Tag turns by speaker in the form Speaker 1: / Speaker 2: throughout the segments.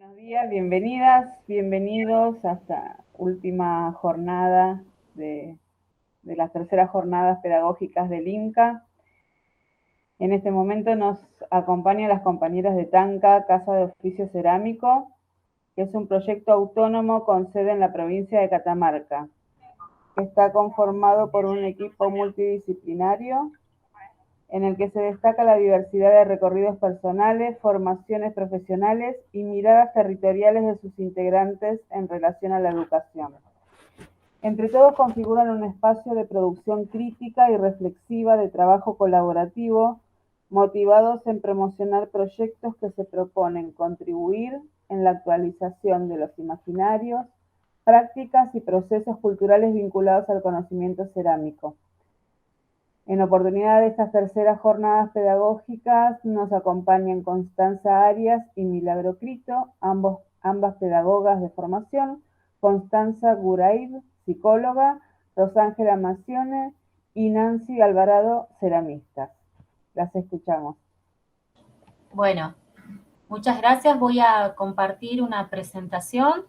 Speaker 1: Buenos días, bienvenidas, bienvenidos a esta última jornada de las terceras jornadas pedagógicas del INCA. En este momento nos acompañan las compañeras de TANCA, Casa de Oficio Cerámico, que es un proyecto autónomo con sede en la provincia de Catamarca, que está conformado por un equipo multidisciplinario en el que se destaca la diversidad de recorridos personales, formaciones profesionales y miradas territoriales de sus integrantes en relación a la educación. Entre todos configuran un espacio de producción crítica y reflexiva de trabajo colaborativo, motivados en promocionar proyectos que se proponen contribuir en la actualización de los imaginarios, prácticas y procesos culturales vinculados al conocimiento cerámico. En oportunidad de estas terceras jornadas pedagógicas nos acompañan Constanza Arias y Milagro Crito, ambas pedagogas de formación, Constanza Guraid, psicóloga, Rosángela Macione y Nancy Alvarado, ceramistas. Las escuchamos.
Speaker 2: Bueno, muchas gracias. Voy a compartir una presentación.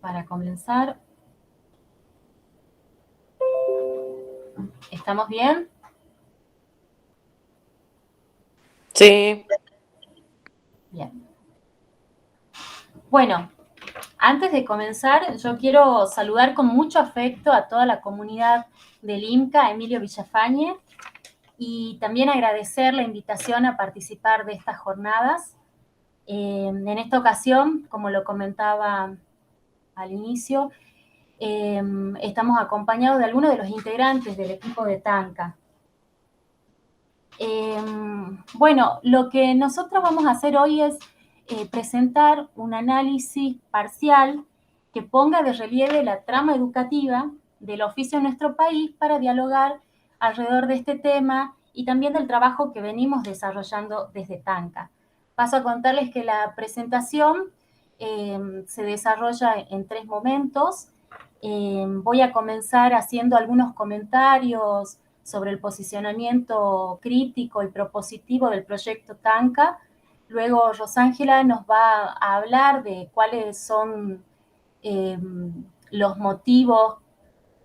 Speaker 2: Para comenzar. ¿Estamos bien?
Speaker 3: Sí.
Speaker 2: Bien. Bueno, antes de comenzar, yo quiero saludar con mucho afecto a toda la comunidad del INCA, Emilio Villafañe, y también agradecer la invitación a participar de estas jornadas. En esta ocasión, como lo comentaba al inicio, estamos acompañados de algunos de los integrantes del equipo de TANCA. Bueno, lo que nosotros vamos a hacer hoy es presentar un análisis parcial que ponga de relieve la trama educativa del oficio en nuestro país para dialogar alrededor de este tema y también del trabajo que venimos desarrollando desde TANCA. Paso a contarles que la presentación se desarrolla en 3 momentos. Voy a comenzar haciendo algunos comentarios sobre el posicionamiento crítico y propositivo del proyecto TANCA. Luego Rosángela nos va a hablar de cuáles son los motivos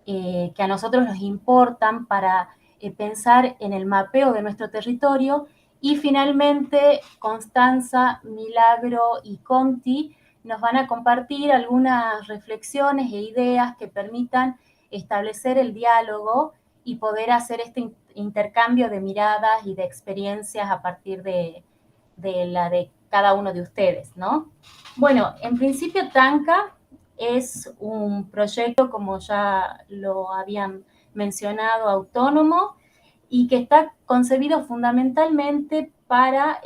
Speaker 2: que a nosotros nos importan para pensar en el mapeo de nuestro territorio. Y finalmente Constanza, Milagro y Conti nos van a compartir algunas reflexiones e ideas que permitan establecer el diálogo y poder hacer este intercambio de miradas y de experiencias a partir de la de cada uno de ustedes, ¿no? Bueno, en principio TANCA es un proyecto, como ya lo habían mencionado, autónomo y que está concebido fundamentalmente para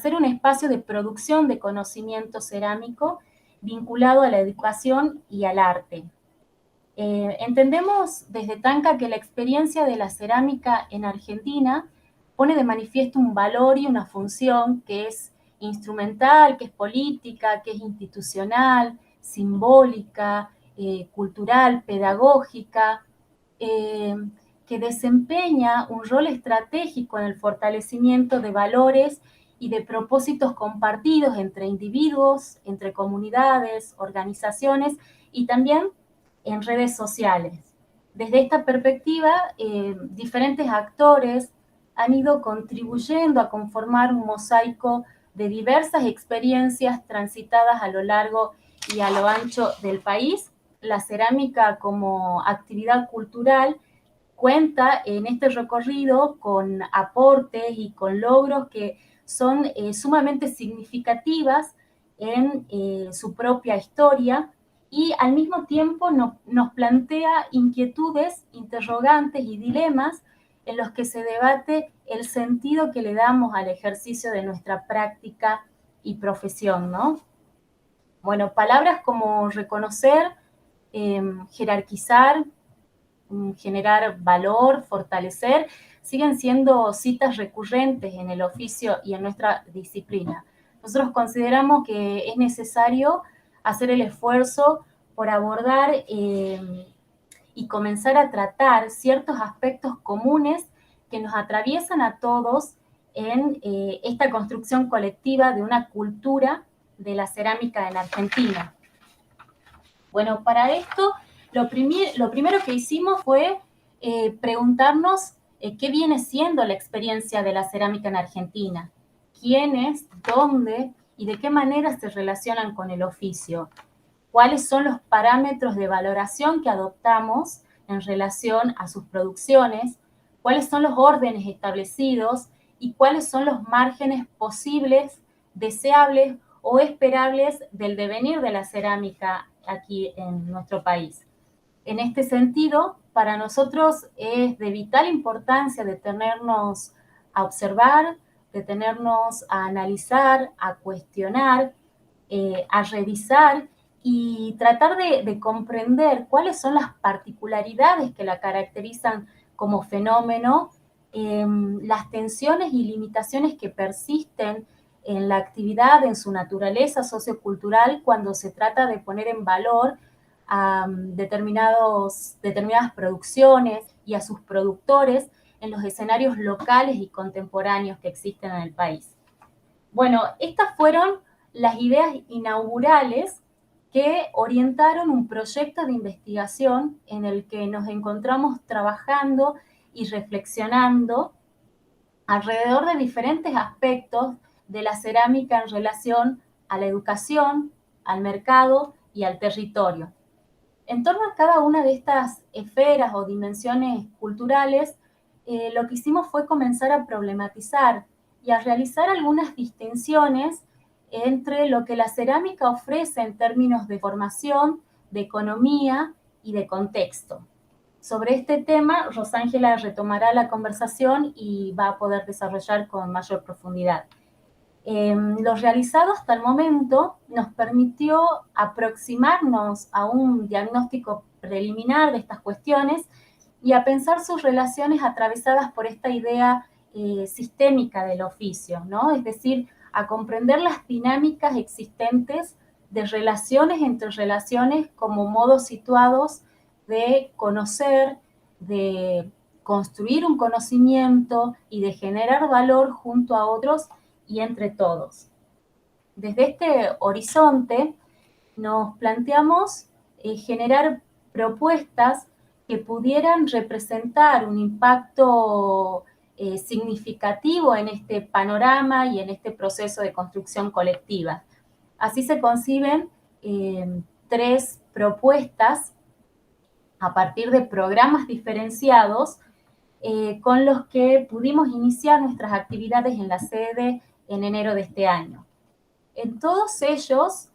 Speaker 2: ser un espacio de producción de conocimiento cerámico vinculado a la educación y al arte. Entendemos desde TANCA que la experiencia de la cerámica en Argentina pone de manifiesto un valor y una función que es instrumental, que es política, que es institucional, simbólica, cultural, pedagógica, que desempeña un rol estratégico en el fortalecimiento de valores y de propósitos compartidos entre individuos, entre comunidades, organizaciones y también en redes sociales. Desde esta perspectiva, diferentes actores han ido contribuyendo a conformar un mosaico de diversas experiencias transitadas a lo largo y a lo ancho del país. La cerámica como actividad cultural cuenta en este recorrido con aportes y con logros que son sumamente significativas en su propia historia y al mismo tiempo nos plantea inquietudes, interrogantes y dilemas en los que se debate el sentido que le damos al ejercicio de nuestra práctica y profesión, ¿no? Bueno, palabras como reconocer, jerarquizar, generar valor, fortalecer, siguen siendo citas recurrentes en el oficio y en nuestra disciplina. Nosotros consideramos que es necesario hacer el esfuerzo por abordar y comenzar a tratar ciertos aspectos comunes que nos atraviesan a todos en esta construcción colectiva de una cultura de la cerámica en Argentina. Bueno, para esto lo primero que hicimos fue preguntarnos qué viene siendo la experiencia de la cerámica en Argentina, quiénes, dónde y de qué manera se relacionan con el oficio, cuáles son los parámetros de valoración que adoptamos en relación a sus producciones, cuáles son los órdenes establecidos y cuáles son los márgenes posibles, deseables o esperables del devenir de la cerámica aquí en nuestro país. En este sentido, para nosotros es de vital importancia detenernos a observar, detenernos a analizar, a cuestionar, a revisar y tratar de comprender cuáles son las particularidades que la caracterizan como fenómeno, las tensiones y limitaciones que persisten en la actividad, en su naturaleza sociocultural, cuando se trata de poner en valor a determinadas producciones y a sus productores en los escenarios locales y contemporáneos que existen en el país. Bueno, estas fueron las ideas inaugurales que orientaron un proyecto de investigación en el que nos encontramos trabajando y reflexionando alrededor de diferentes aspectos de la cerámica en relación a la educación, al mercado y al territorio. En torno a cada una de estas esferas o dimensiones culturales, lo que hicimos fue comenzar a problematizar y a realizar algunas distinciones entre lo que la cerámica ofrece en términos de formación, de economía y de contexto. Sobre este tema, Rosángela retomará la conversación y va a poder desarrollar con mayor profundidad. Lo realizado hasta el momento nos permitió aproximarnos a un diagnóstico preliminar de estas cuestiones y a pensar sus relaciones atravesadas por esta idea sistémica del oficio, ¿no? Es decir, a comprender las dinámicas existentes de relaciones entre relaciones como modos situados de conocer, de construir un conocimiento y de generar valor junto a otros y entre todos. Desde este horizonte nos planteamos generar propuestas que pudieran representar un impacto significativo en este panorama y en este proceso de construcción colectiva. Así se conciben 3 propuestas a partir de programas diferenciados con los que pudimos iniciar nuestras actividades en la sede en enero de este año. En todos ellos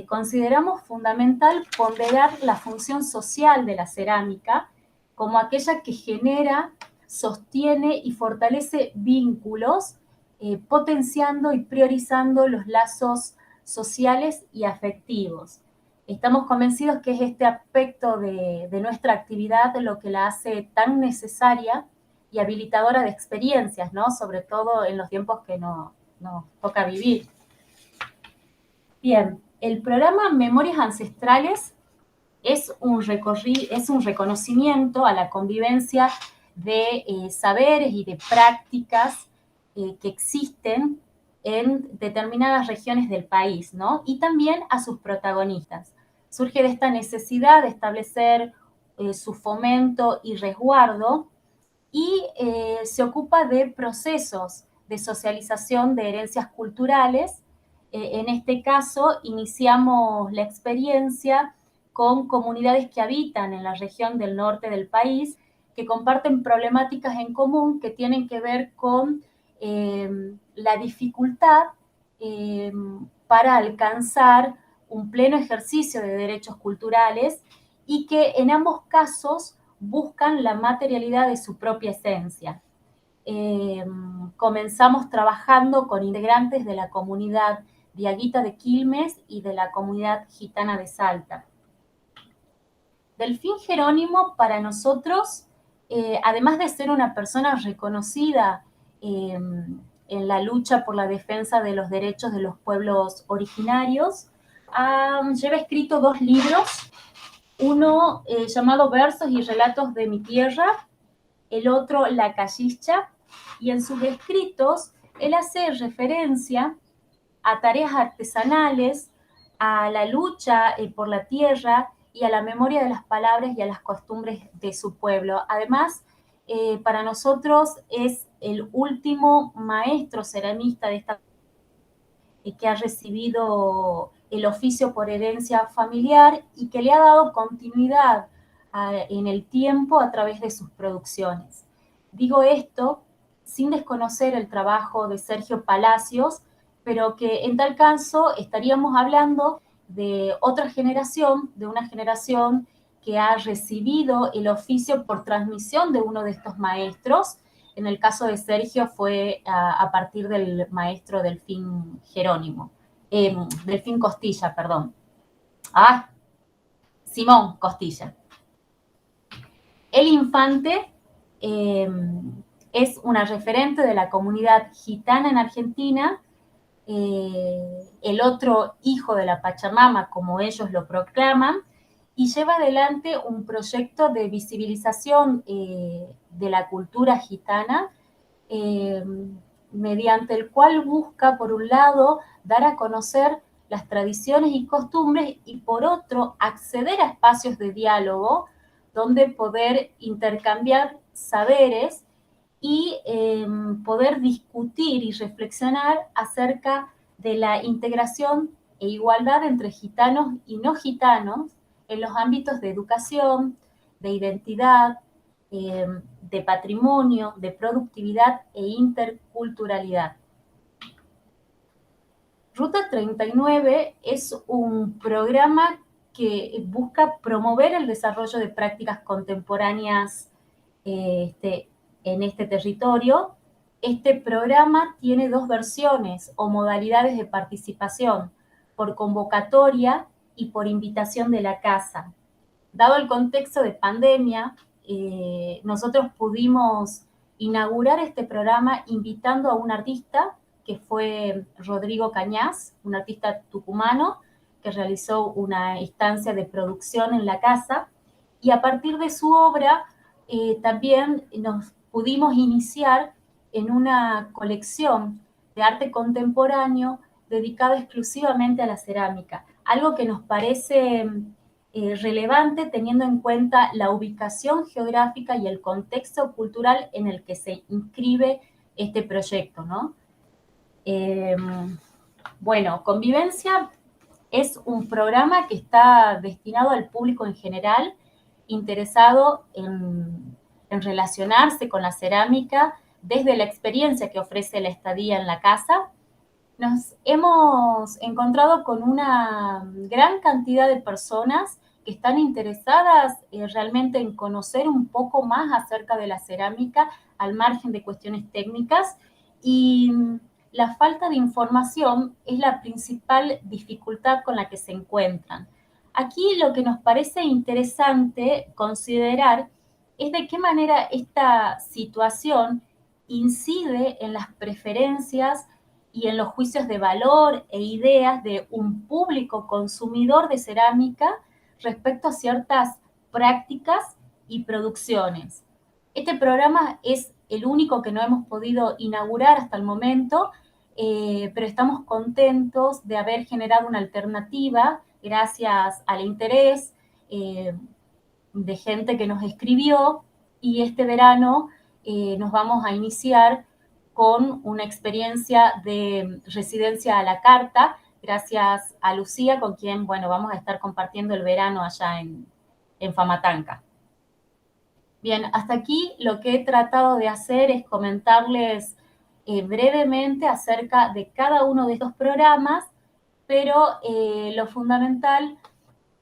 Speaker 2: consideramos fundamental ponderar la función social de la cerámica como aquella que genera, sostiene y fortalece vínculos, potenciando y priorizando los lazos sociales y afectivos. Estamos convencidos que es este aspecto de nuestra actividad lo que la hace tan necesaria y habilitadora de experiencias, ¿no? Sobre todo en los tiempos que nos toca vivir. Bien, el programa Memorias Ancestrales es un reconocimiento a la convivencia de saberes y de prácticas que existen en determinadas regiones del país, ¿no? Y también a sus protagonistas. Surge de esta necesidad de establecer su fomento y resguardo y se ocupa de procesos de socialización de herencias culturales. En este caso, iniciamos la experiencia con comunidades que habitan en la región del norte del país, que comparten problemáticas en común que tienen que ver con la dificultad para alcanzar un pleno ejercicio de derechos culturales y que en ambos casos buscan la materialidad de su propia esencia. Comenzamos trabajando con integrantes de la comunidad diaguita de Quilmes y de la comunidad gitana de Salta. Delfín Jerónimo, para nosotros, además de ser una persona reconocida en la lucha por la defensa de los derechos de los pueblos originarios, lleva escrito 2 libros, uno llamado Versos y Relatos de mi Tierra el otro La Callicha, y en sus escritos él hace referencia a tareas artesanales, a la lucha por la tierra y a la memoria de las palabras y a las costumbres de su pueblo. Además, para nosotros es el último maestro ceramista de esta que ha recibido el oficio por herencia familiar y que le ha dado continuidad en el tiempo a través de sus producciones. Digo esto sin desconocer el trabajo de Sergio Palacios, pero que en tal caso estaríamos hablando de otra generación, de una generación que ha recibido el oficio por transmisión de uno de estos maestros. En el caso de Sergio fue a partir del maestro Delfín Jerónimo, Delfín Costilla, perdón. Simón Costilla. El Infante es una referente de la comunidad gitana en Argentina, el otro hijo de la Pachamama, como ellos lo proclaman, y lleva adelante un proyecto de visibilización de la cultura gitana, mediante el cual busca, por un lado, dar a conocer las tradiciones y costumbres y, por otro, acceder a espacios de diálogo donde poder intercambiar saberes y poder discutir y reflexionar acerca de la integración e igualdad entre gitanos y no gitanos en los ámbitos de educación, de identidad, de patrimonio, de productividad e interculturalidad. Ruta 39 es un programa que busca promover el desarrollo de prácticas contemporáneas en este territorio. Este programa tiene dos versiones o modalidades de participación, por convocatoria y por invitación de la casa. Dado el contexto de pandemia, nosotros pudimos inaugurar este programa invitando a un artista que fue Rodrigo Cañas, un artista tucumano que realizó una instancia de producción en la casa, y a partir de su obra también nos pudimos iniciar en una colección de arte contemporáneo dedicada exclusivamente a la cerámica, algo que nos parece relevante teniendo en cuenta la ubicación geográfica y el contexto cultural en el que se inscribe este proyecto, ¿no? Bueno, Convivencia es un programa que está destinado al público en general, interesado en relacionarse con la cerámica desde la experiencia que ofrece la estadía en la casa. Nos hemos encontrado con una gran cantidad de personas que están interesadas realmente en conocer un poco más acerca de la cerámica al margen de cuestiones técnicas, y la falta de información es la principal dificultad con la que se encuentran. Aquí lo que nos parece interesante considerar es de qué manera esta situación incide en las preferencias y en los juicios de valor e ideas de un público consumidor de cerámica respecto a ciertas prácticas y producciones. Este programa es el único que no hemos podido inaugurar hasta el momento, pero estamos contentos de haber generado una alternativa gracias al interés de gente que nos escribió, y este verano nos vamos a iniciar con una experiencia de residencia a la carta, gracias a Lucía, con quien, bueno, vamos a estar compartiendo el verano allá en Famatanca. Bien, hasta aquí lo que he tratado de hacer es comentarles brevemente acerca de cada uno de estos programas, pero lo fundamental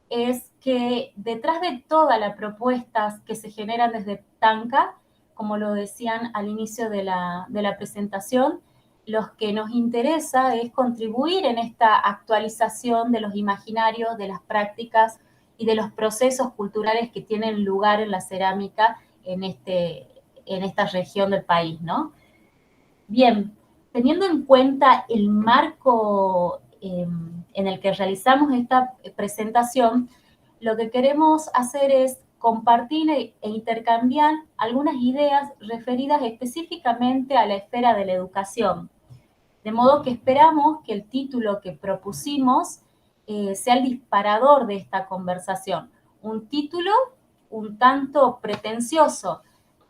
Speaker 2: es que detrás de todas las propuestas que se generan desde Tanca, como lo decían al inicio de la presentación, lo que nos interesa es contribuir en esta actualización de los imaginarios, de las prácticas y de los procesos culturales que tienen lugar en la cerámica en esta región del país, ¿no? Bien, teniendo en cuenta el marco en el que realizamos esta presentación, lo que queremos hacer es compartir e intercambiar algunas ideas referidas específicamente a la esfera de la educación. De modo que esperamos que el título que propusimos sea el disparador de esta conversación. Un título un tanto pretencioso,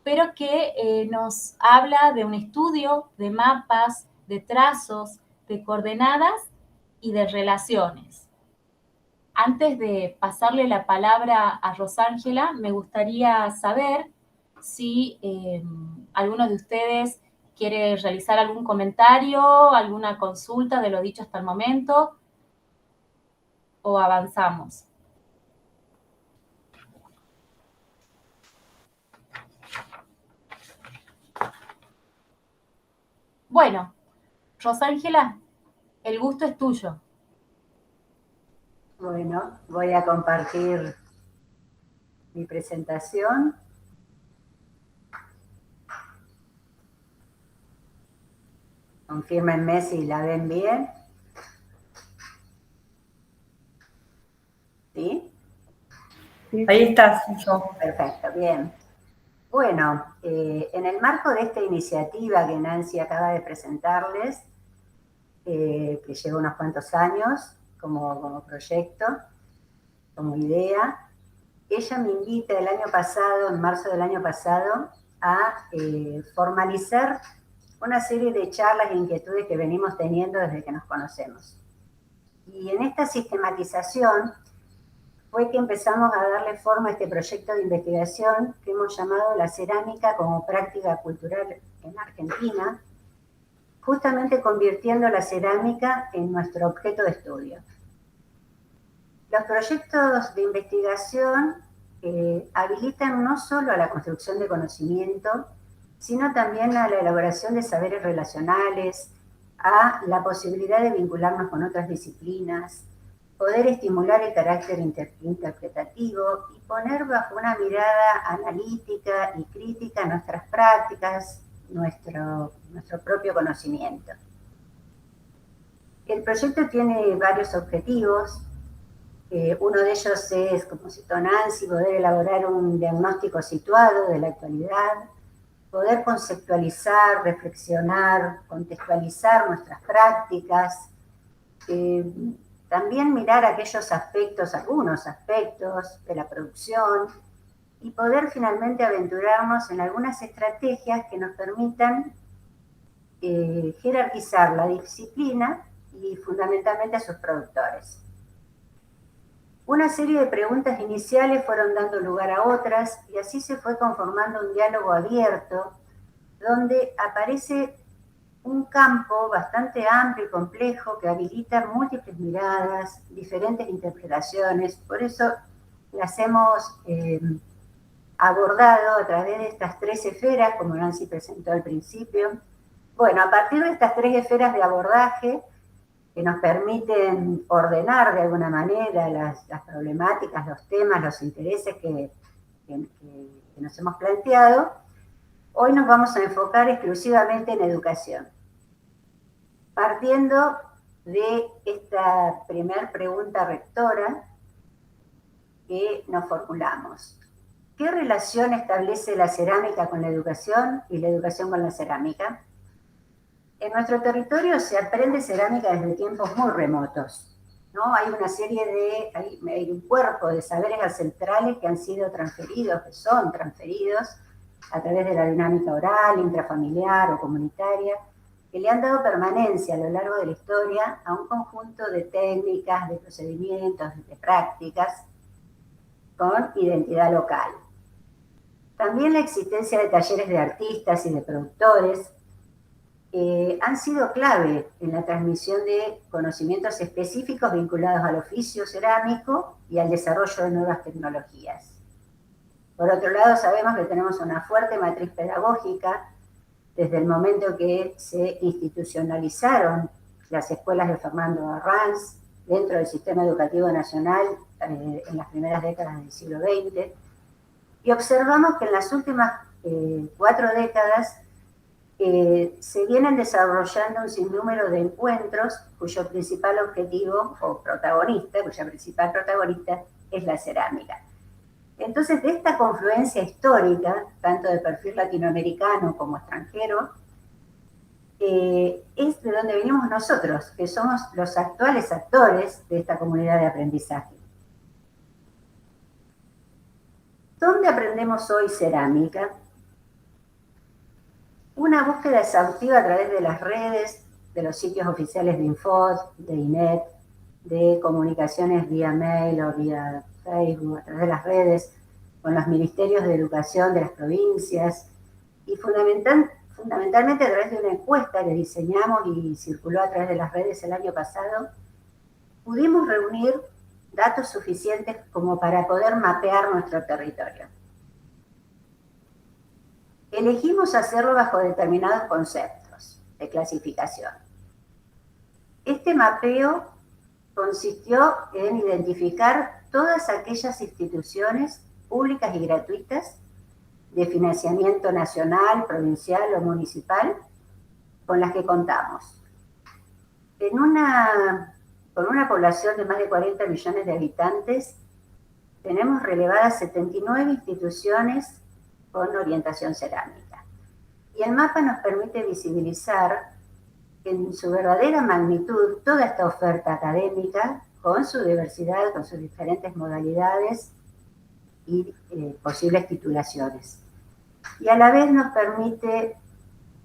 Speaker 2: pero que nos habla de un estudio de mapas, de trazos, de coordenadas y de relaciones. Antes de pasarle la palabra a Rosángela, me gustaría saber si alguno de ustedes quiere realizar algún comentario, alguna consulta de lo dicho hasta el momento, o avanzamos. Bueno, Rosángela, el gusto es tuyo.
Speaker 4: Bueno, voy a compartir mi presentación. Confírmenme si la ven bien. ¿Sí?
Speaker 1: Sí,
Speaker 5: Ahí
Speaker 1: sí.
Speaker 5: está, yo.
Speaker 4: Perfecto, bien. Bueno, en el marco de esta iniciativa que Nancy acaba de presentarles, que lleva unos cuantos años como proyecto, como idea, ella me invita el año pasado, en marzo del año pasado, a formalizar una serie de charlas e inquietudes que venimos teniendo desde que nos conocemos. Y en esta sistematización fue que empezamos a darle forma a este proyecto de investigación que hemos llamado La cerámica como práctica cultural en Argentina, justamente convirtiendo la cerámica en nuestro objeto de estudio. Los proyectos de investigación habilitan no solo a la construcción de conocimiento, sino también a la elaboración de saberes relacionales, a la posibilidad de vincularnos con otras disciplinas, poder estimular el carácter interpretativo y poner bajo una mirada analítica y crítica nuestras prácticas, nuestro propio conocimiento. El proyecto tiene varios objetivos. Uno de ellos es, como citó Nancy, poder elaborar un diagnóstico situado de la actualidad, poder conceptualizar, reflexionar, contextualizar nuestras prácticas, también mirar aquellos aspectos, algunos aspectos de la producción y poder finalmente aventurarnos en algunas estrategias que nos permitan jerarquizar la disciplina y fundamentalmente a sus productores. Una serie de preguntas iniciales fueron dando lugar a otras y así se fue conformando un diálogo abierto donde aparece un campo bastante amplio y complejo que habilita múltiples miradas, diferentes interpretaciones. Por eso las hemos abordado a través de estas 3 esferas, como Nancy presentó al principio. Bueno, a partir de estas 3 esferas de abordaje, que nos permiten ordenar de alguna manera las problemáticas, los temas, los intereses que nos hemos planteado, hoy nos vamos a enfocar exclusivamente en educación. Partiendo de esta primera pregunta rectora que nos formulamos. ¿Qué relación establece la cerámica con la educación y la educación con la cerámica? En nuestro territorio se aprende cerámica desde tiempos muy remotos, ¿no? Hay una serie de, hay un cuerpo de saberes ancestrales que han sido transferidos, que son transferidos a través de la dinámica oral, intrafamiliar o comunitaria, que le han dado permanencia a lo largo de la historia a un conjunto de técnicas, de procedimientos, de prácticas con identidad local. También la existencia de talleres de artistas y de productores han sido clave en la transmisión de conocimientos específicos vinculados al oficio cerámico y al desarrollo de nuevas tecnologías. Por otro lado, sabemos que tenemos una fuerte matriz pedagógica desde el momento que se institucionalizaron las escuelas de Fernando Arranz dentro del sistema educativo nacional en las primeras décadas del siglo XX, y observamos que en las últimas 4 décadas se vienen desarrollando un sinnúmero de encuentros cuyo principal objetivo o protagonista, cuya principal protagonista es la cerámica. Entonces, de esta confluencia histórica, tanto de perfil latinoamericano como extranjero, es de donde venimos nosotros, que somos los actuales actores de esta comunidad de aprendizaje. ¿Dónde aprendemos hoy cerámica? Una búsqueda exhaustiva a través de las redes, de los sitios oficiales de Infod, de INET, de comunicaciones vía mail o vía Facebook, a través de las redes, con los ministerios de educación de las provincias, y fundamentalmente a través de una encuesta que diseñamos y circuló a través de las redes el año pasado, pudimos reunir datos suficientes como para poder mapear nuestro territorio. Elegimos hacerlo bajo determinados conceptos de clasificación. Este mapeo consistió en identificar todas aquellas instituciones públicas y gratuitas de financiamiento nacional, provincial o municipal con las que contamos. Con una población de más de 40 millones de habitantes, tenemos relevadas 79 instituciones con orientación cerámica. Y el mapa nos permite visibilizar en su verdadera magnitud toda esta oferta académica, con su diversidad, con sus diferentes modalidades y posibles titulaciones. Y a la vez nos permite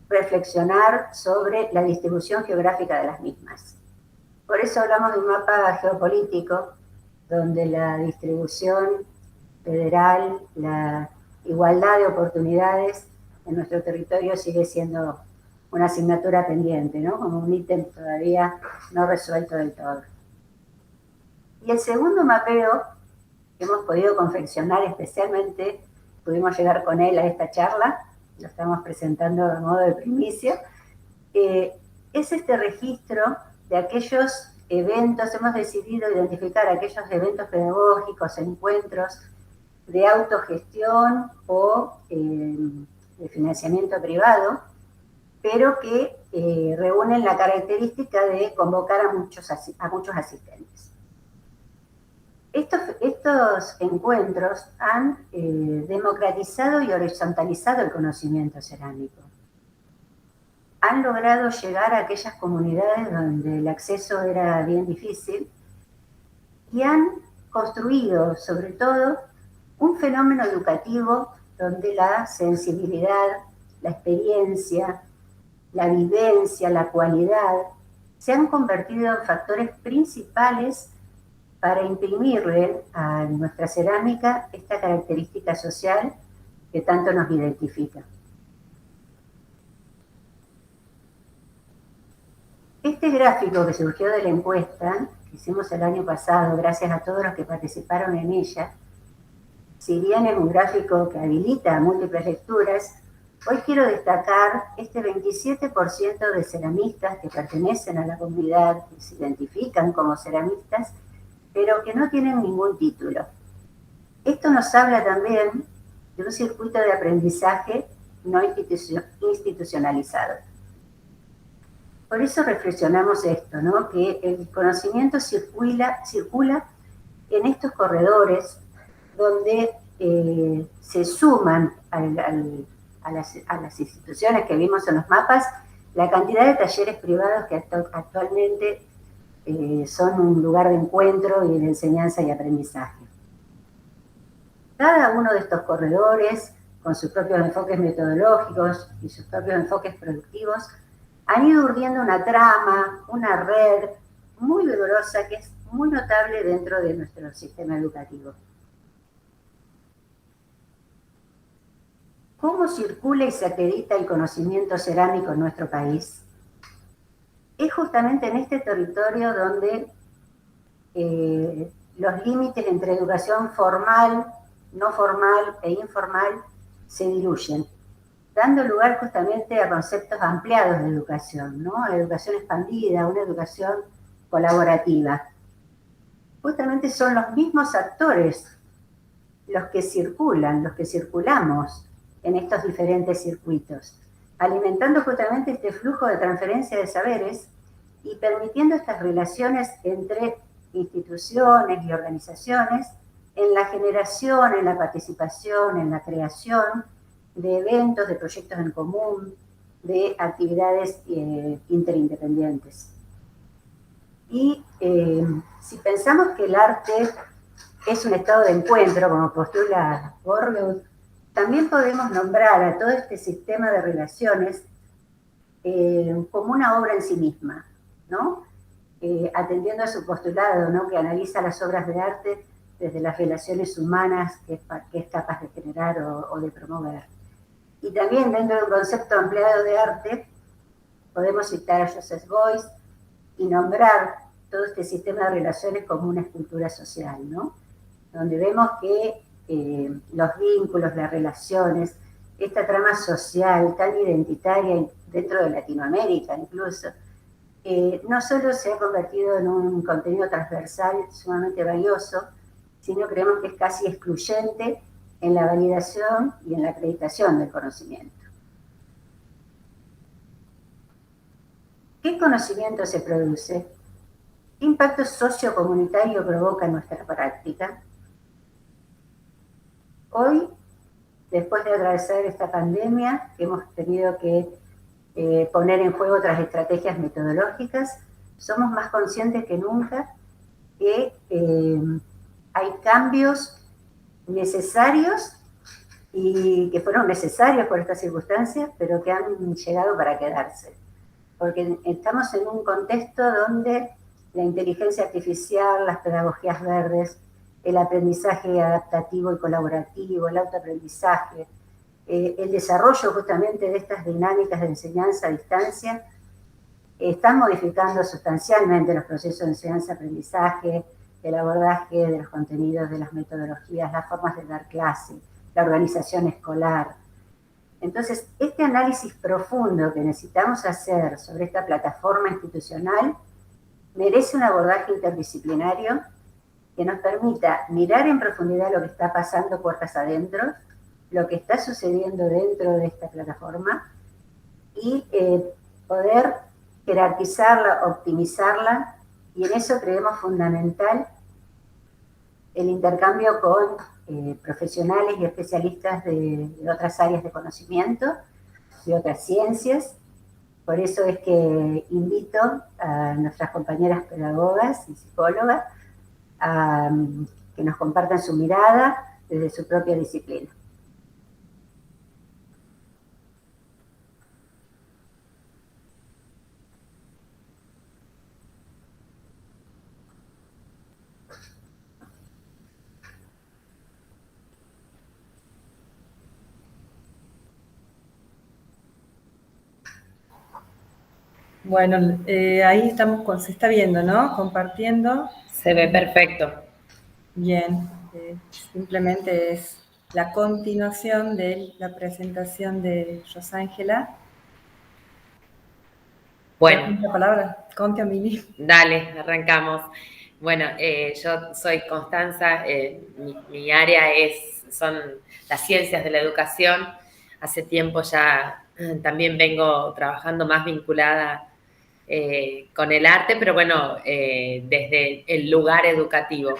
Speaker 4: reflexionar sobre la distribución geográfica de las mismas. Por eso hablamos de un mapa geopolítico, donde la distribución federal, la igualdad de oportunidades en nuestro territorio sigue siendo una asignatura pendiente, ¿no? Como un ítem todavía no resuelto del todo. Y el segundo mapeo que hemos podido confeccionar especialmente, pudimos llegar con él a esta charla, lo estamos presentando de modo de primicia, es este registro de aquellos eventos. Hemos decidido identificar aquellos eventos pedagógicos, encuentros de autogestión o de financiamiento privado, pero que reúnen la característica de convocar a muchos asistentes. Estos encuentros han democratizado y horizontalizado el conocimiento cerámico. Han logrado llegar a aquellas comunidades donde el acceso era bien difícil y han construido, sobre todo, un fenómeno educativo donde la sensibilidad, la experiencia, la vivencia, la cualidad, se han convertido en factores principales para imprimirle a nuestra cerámica esta característica social que tanto nos identifica. Este gráfico que surgió de la encuesta que hicimos el año pasado, gracias a todos los que participaron en ella, si bien es un gráfico que habilita múltiples lecturas, hoy quiero destacar este 27% de ceramistas que pertenecen a la comunidad, que se identifican como ceramistas, pero que no tienen ningún título. Esto nos habla también de un circuito de aprendizaje no institucionalizado. Por eso reflexionamos esto, ¿no? Que el conocimiento circula en estos corredores donde se suman a las instituciones que vimos en los mapas la cantidad de talleres privados que actualmente son un lugar de encuentro y de enseñanza y aprendizaje. Cada uno de estos corredores, con sus propios enfoques metodológicos y sus propios enfoques productivos, han ido urdiendo una trama, una red muy vigorosa que es muy notable dentro de nuestro sistema educativo. ¿Cómo circula y se acredita el conocimiento cerámico en nuestro país? Es justamente en este territorio donde los límites entre educación formal, no formal e informal se diluyen, dando lugar justamente a conceptos ampliados de educación, ¿no? A educación expandida, una educación colaborativa. Justamente son los mismos actores los que circulamos en estos diferentes circuitos, alimentando justamente este flujo de transferencia de saberes y permitiendo estas relaciones entre instituciones y organizaciones en la generación, en la participación, en la creación de eventos, de proyectos en común, de actividades interindependientes. Y si pensamos que el arte es un estado de encuentro, como postula Bourdieu, también podemos nombrar a todo este sistema de relaciones como una obra en sí misma, ¿no? Atendiendo a su postulado, ¿no? Que analiza las obras de arte desde las relaciones humanas que es capaz de generar o de promover. Y también dentro de un concepto ampliado de arte, podemos citar a Joseph Beuys y nombrar todo este sistema de relaciones como una escultura social, ¿no? Donde vemos que los vínculos, las relaciones, esta trama social tan identitaria dentro de Latinoamérica incluso, no solo se ha convertido en un contenido transversal sumamente valioso, sino creemos que es casi excluyente en la validación y en la acreditación del conocimiento. ¿Qué conocimiento se produce? ¿Qué impacto sociocomunitario provoca nuestra práctica? Hoy, después de atravesar esta pandemia, hemos tenido que poner en juego otras estrategias metodológicas, somos más conscientes que nunca que hay cambios necesarios y que fueron necesarios por estas circunstancias, pero que han llegado para quedarse. Porque estamos en un contexto donde la inteligencia artificial, las pedagogías verdes, el aprendizaje adaptativo y colaborativo, el autoaprendizaje, el desarrollo justamente de estas dinámicas de enseñanza a distancia, están modificando sustancialmente los procesos de enseñanza-aprendizaje, el abordaje de los contenidos, de las metodologías, las formas de dar clase, la organización escolar. Entonces, este análisis profundo que necesitamos hacer sobre esta plataforma institucional merece un abordaje interdisciplinario que nos permita mirar en profundidad lo que está pasando puertas adentro, lo que está sucediendo dentro de esta plataforma y poder jerarquizarla, optimizarla, y en eso creemos fundamental el intercambio con profesionales y especialistas de otras áreas de conocimiento, de otras ciencias. Por eso es que invito a nuestras compañeras pedagogas y psicólogas a que nos compartan su mirada desde su propia disciplina.
Speaker 5: Bueno, ahí estamos, se está viendo, ¿no? Compartiendo.
Speaker 3: Se ve perfecto.
Speaker 5: Bien, simplemente es la continuación de la presentación de Rosángela.
Speaker 3: Bueno.
Speaker 5: La palabra, Conte a Mimi.
Speaker 3: Dale, arrancamos. Bueno, yo soy Constanza, mi área son las ciencias de la educación. Hace tiempo ya también vengo trabajando más vinculada con el arte, pero bueno, desde el lugar educativo.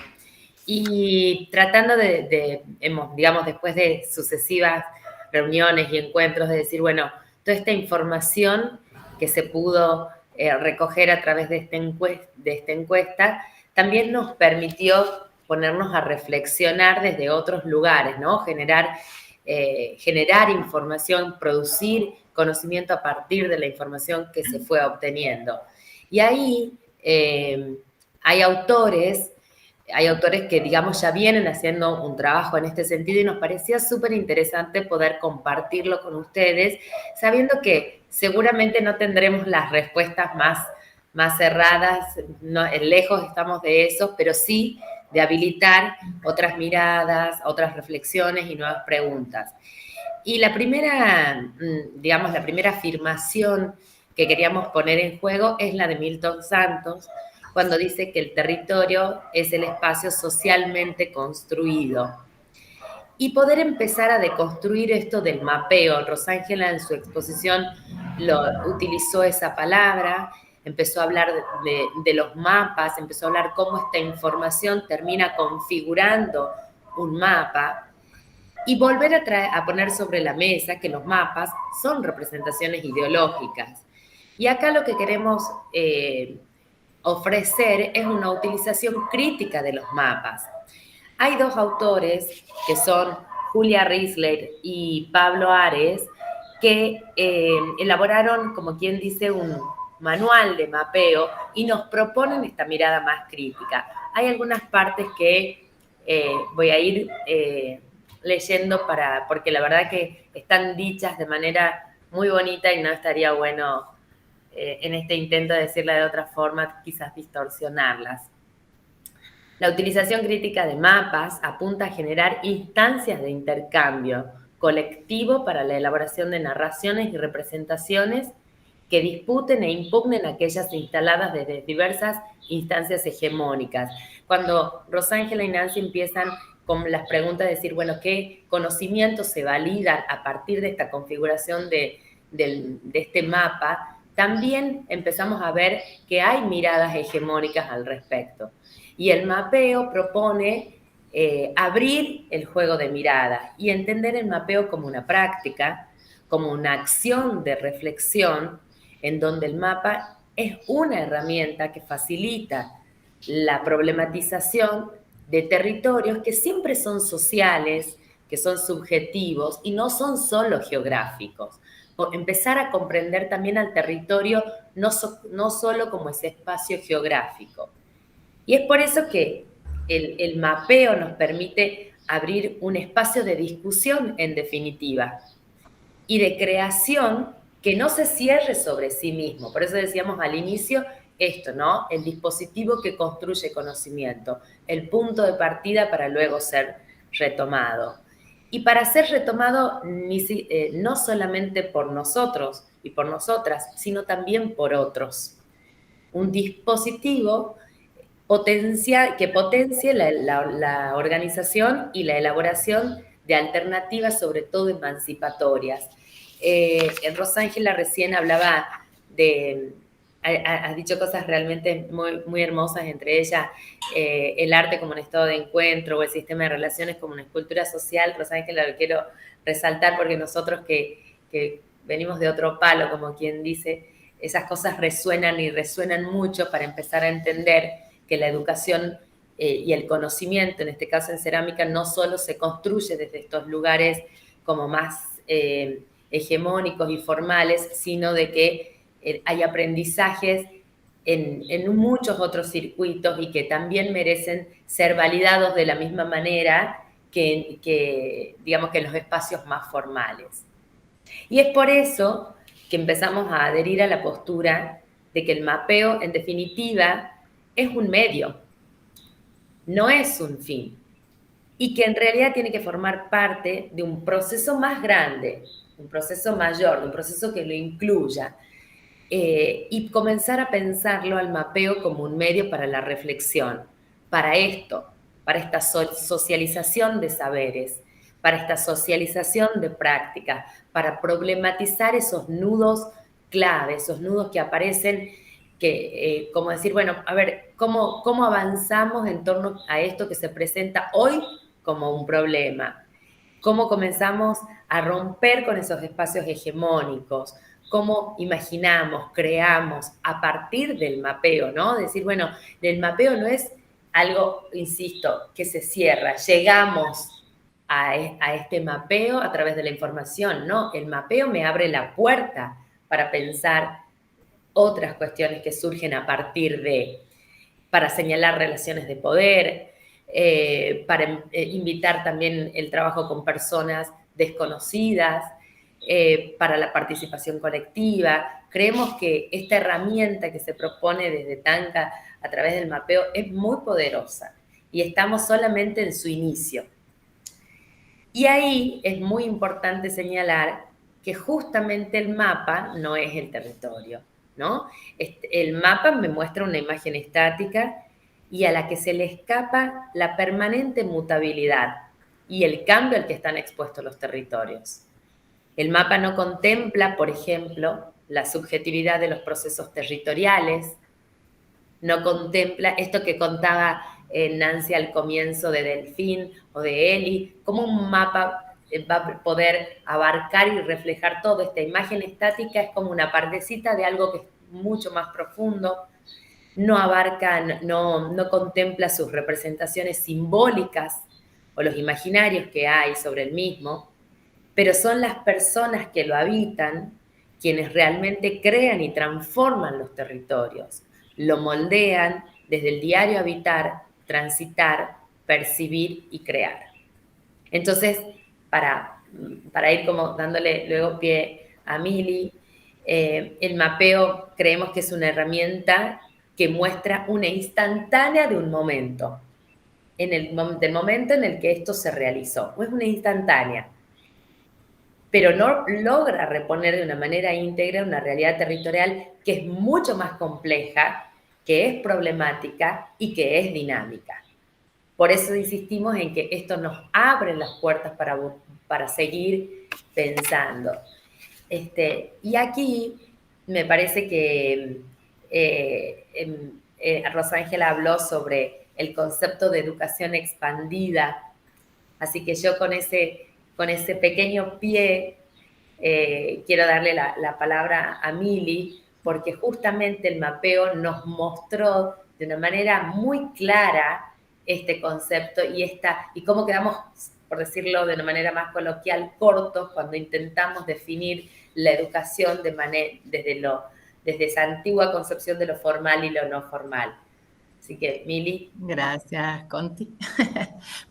Speaker 3: Y tratando digamos, después de sucesivas reuniones y encuentros, de decir, bueno, toda esta información que se pudo recoger a través de esta encuesta, también nos permitió ponernos a reflexionar desde otros lugares, ¿no? Generar información, producir conocimiento a partir de la información que se fue obteniendo. Y ahí hay autores que, digamos, ya vienen haciendo un trabajo en este sentido y nos parecía súper interesante poder compartirlo con ustedes, sabiendo que seguramente no tendremos las respuestas más cerradas, lejos estamos de eso, pero sí de habilitar otras miradas, otras reflexiones y nuevas preguntas. Y la primera afirmación que queríamos poner en juego es la de Milton Santos, cuando dice que el territorio es el espacio socialmente construido. Y poder empezar a deconstruir esto del mapeo. Rosángela en su exposición utilizó esa palabra, empezó a hablar de los mapas, empezó a hablar cómo esta información termina configurando un mapa y volver a poner sobre la mesa que los mapas son representaciones ideológicas. Y acá lo que queremos ofrecer es una utilización crítica de los mapas. Hay dos autores que son Julia Riesler y Pablo Ares que elaboraron, como quien dice, un manual de mapeo y nos proponen esta mirada más crítica. Hay algunas partes que voy a ir leyendo porque la verdad que están dichas de manera muy bonita y no estaría bueno en este intento de decirla de otra forma, quizás distorsionarlas. La utilización crítica de mapas apunta a generar instancias de intercambio colectivo para la elaboración de narraciones y representaciones que disputen e impugnen aquellas instaladas desde diversas instancias hegemónicas. Cuando Rosángela y Nancy empiezan con las preguntas de decir, bueno, ¿qué conocimientos se validan a partir de esta configuración de este mapa? También empezamos a ver que hay miradas hegemónicas al respecto. Y el mapeo propone abrir el juego de miradas y entender el mapeo como una práctica, como una acción de reflexión, en donde el mapa es una herramienta que facilita la problematización de territorios que siempre son sociales, que son subjetivos y no son solo geográficos. Empezar a comprender también al territorio no solo como ese espacio geográfico. Y es por eso que el mapeo nos permite abrir un espacio de discusión, en definitiva, y de creación que no se cierre sobre sí mismo. Por eso decíamos al inicio esto, ¿no? El dispositivo que construye conocimiento, el punto de partida para luego ser retomado. Y para ser retomado no solamente por nosotros y por nosotras, sino también por otros. Un dispositivo que potencie la organización y la elaboración de alternativas, sobre todo emancipatorias. Rosángela recién hablaba has dicho cosas realmente muy, muy hermosas, entre ellas el arte como un estado de encuentro o el sistema de relaciones como una escultura social. Rosángela, lo quiero resaltar porque nosotros que venimos de otro palo, como quien dice, esas cosas resuenan y resuenan mucho para empezar a entender que la educación y el conocimiento, en este caso en cerámica, no solo se construye desde estos lugares como más hegemónicos y formales, sino de que hay aprendizajes en muchos otros circuitos y que también merecen ser validados de la misma manera que digamos que en los espacios más formales. Y es por eso que empezamos a adherir a la postura de que el mapeo, en definitiva, es un medio, no es un fin, y que en realidad tiene que formar parte de un proceso más grande, un proceso mayor, un proceso que lo incluya, y comenzar a pensarlo al mapeo como un medio para la reflexión, para esto, para esta socialización de saberes, para esta socialización de prácticas, para problematizar esos nudos clave, esos nudos que aparecen, como decir, bueno, a ver, ¿cómo avanzamos en torno a esto que se presenta hoy como un problema? ¿Cómo comenzamos a romper con esos espacios hegemónicos? ¿Cómo imaginamos, creamos a partir del mapeo, ¿no? Decir, bueno, el mapeo no es algo, insisto, que se cierra. Llegamos a este mapeo a través de la información, ¿no? El mapeo me abre la puerta para pensar otras cuestiones que surgen a partir para señalar relaciones de poder, para invitar también el trabajo con personas desconocidas, para la participación colectiva. Creemos que esta herramienta que se propone desde Tanka a través del mapeo es muy poderosa y estamos solamente en su inicio. Y ahí es muy importante señalar que justamente el mapa no es el territorio, ¿no? El mapa me muestra una imagen estática y a la que se le escapa la permanente mutabilidad y el cambio al que están expuestos los territorios. El mapa no contempla, por ejemplo, la subjetividad de los procesos territoriales, no contempla esto que contaba Nancy al comienzo de Delfín o de Eli, cómo un mapa va a poder abarcar y reflejar todo. Esta imagen estática es como una partecita de algo que es mucho más profundo, no abarca, no contempla sus representaciones simbólicas o los imaginarios que hay sobre el mismo, pero son las personas que lo habitan quienes realmente crean y transforman los territorios, lo moldean desde el diario habitar, transitar, percibir y crear. Entonces, para ir como dándole luego pie a Mili, el mapeo creemos que es una herramienta que muestra una instantánea de un momento, del momento en el que esto se realizó. Es una instantánea, pero no logra reponer de una manera íntegra una realidad territorial que es mucho más compleja, que es problemática y que es dinámica. Por eso insistimos en que esto nos abre las puertas para seguir pensando. Y aquí me parece que Rosángela habló sobre el concepto de educación expandida, así que yo con ese pequeño pie quiero darle la palabra a Mili, porque justamente el mapeo nos mostró de una manera muy clara este concepto y cómo quedamos, por decirlo de una manera más coloquial, cortos cuando intentamos definir la educación desde esa antigua concepción de lo formal y lo no formal. Así que, Mili.
Speaker 6: Gracias, Conti.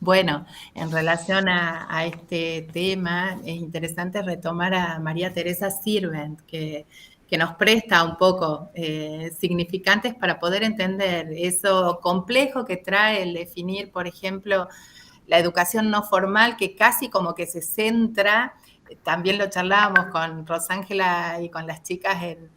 Speaker 6: Bueno, en relación a este tema, es interesante retomar a María Teresa Sirvent, que nos presta un poco significantes para poder entender eso complejo que trae el definir, por ejemplo, la educación no formal, que casi como que se centra, también lo charlábamos con Rosángela y con las chicas, en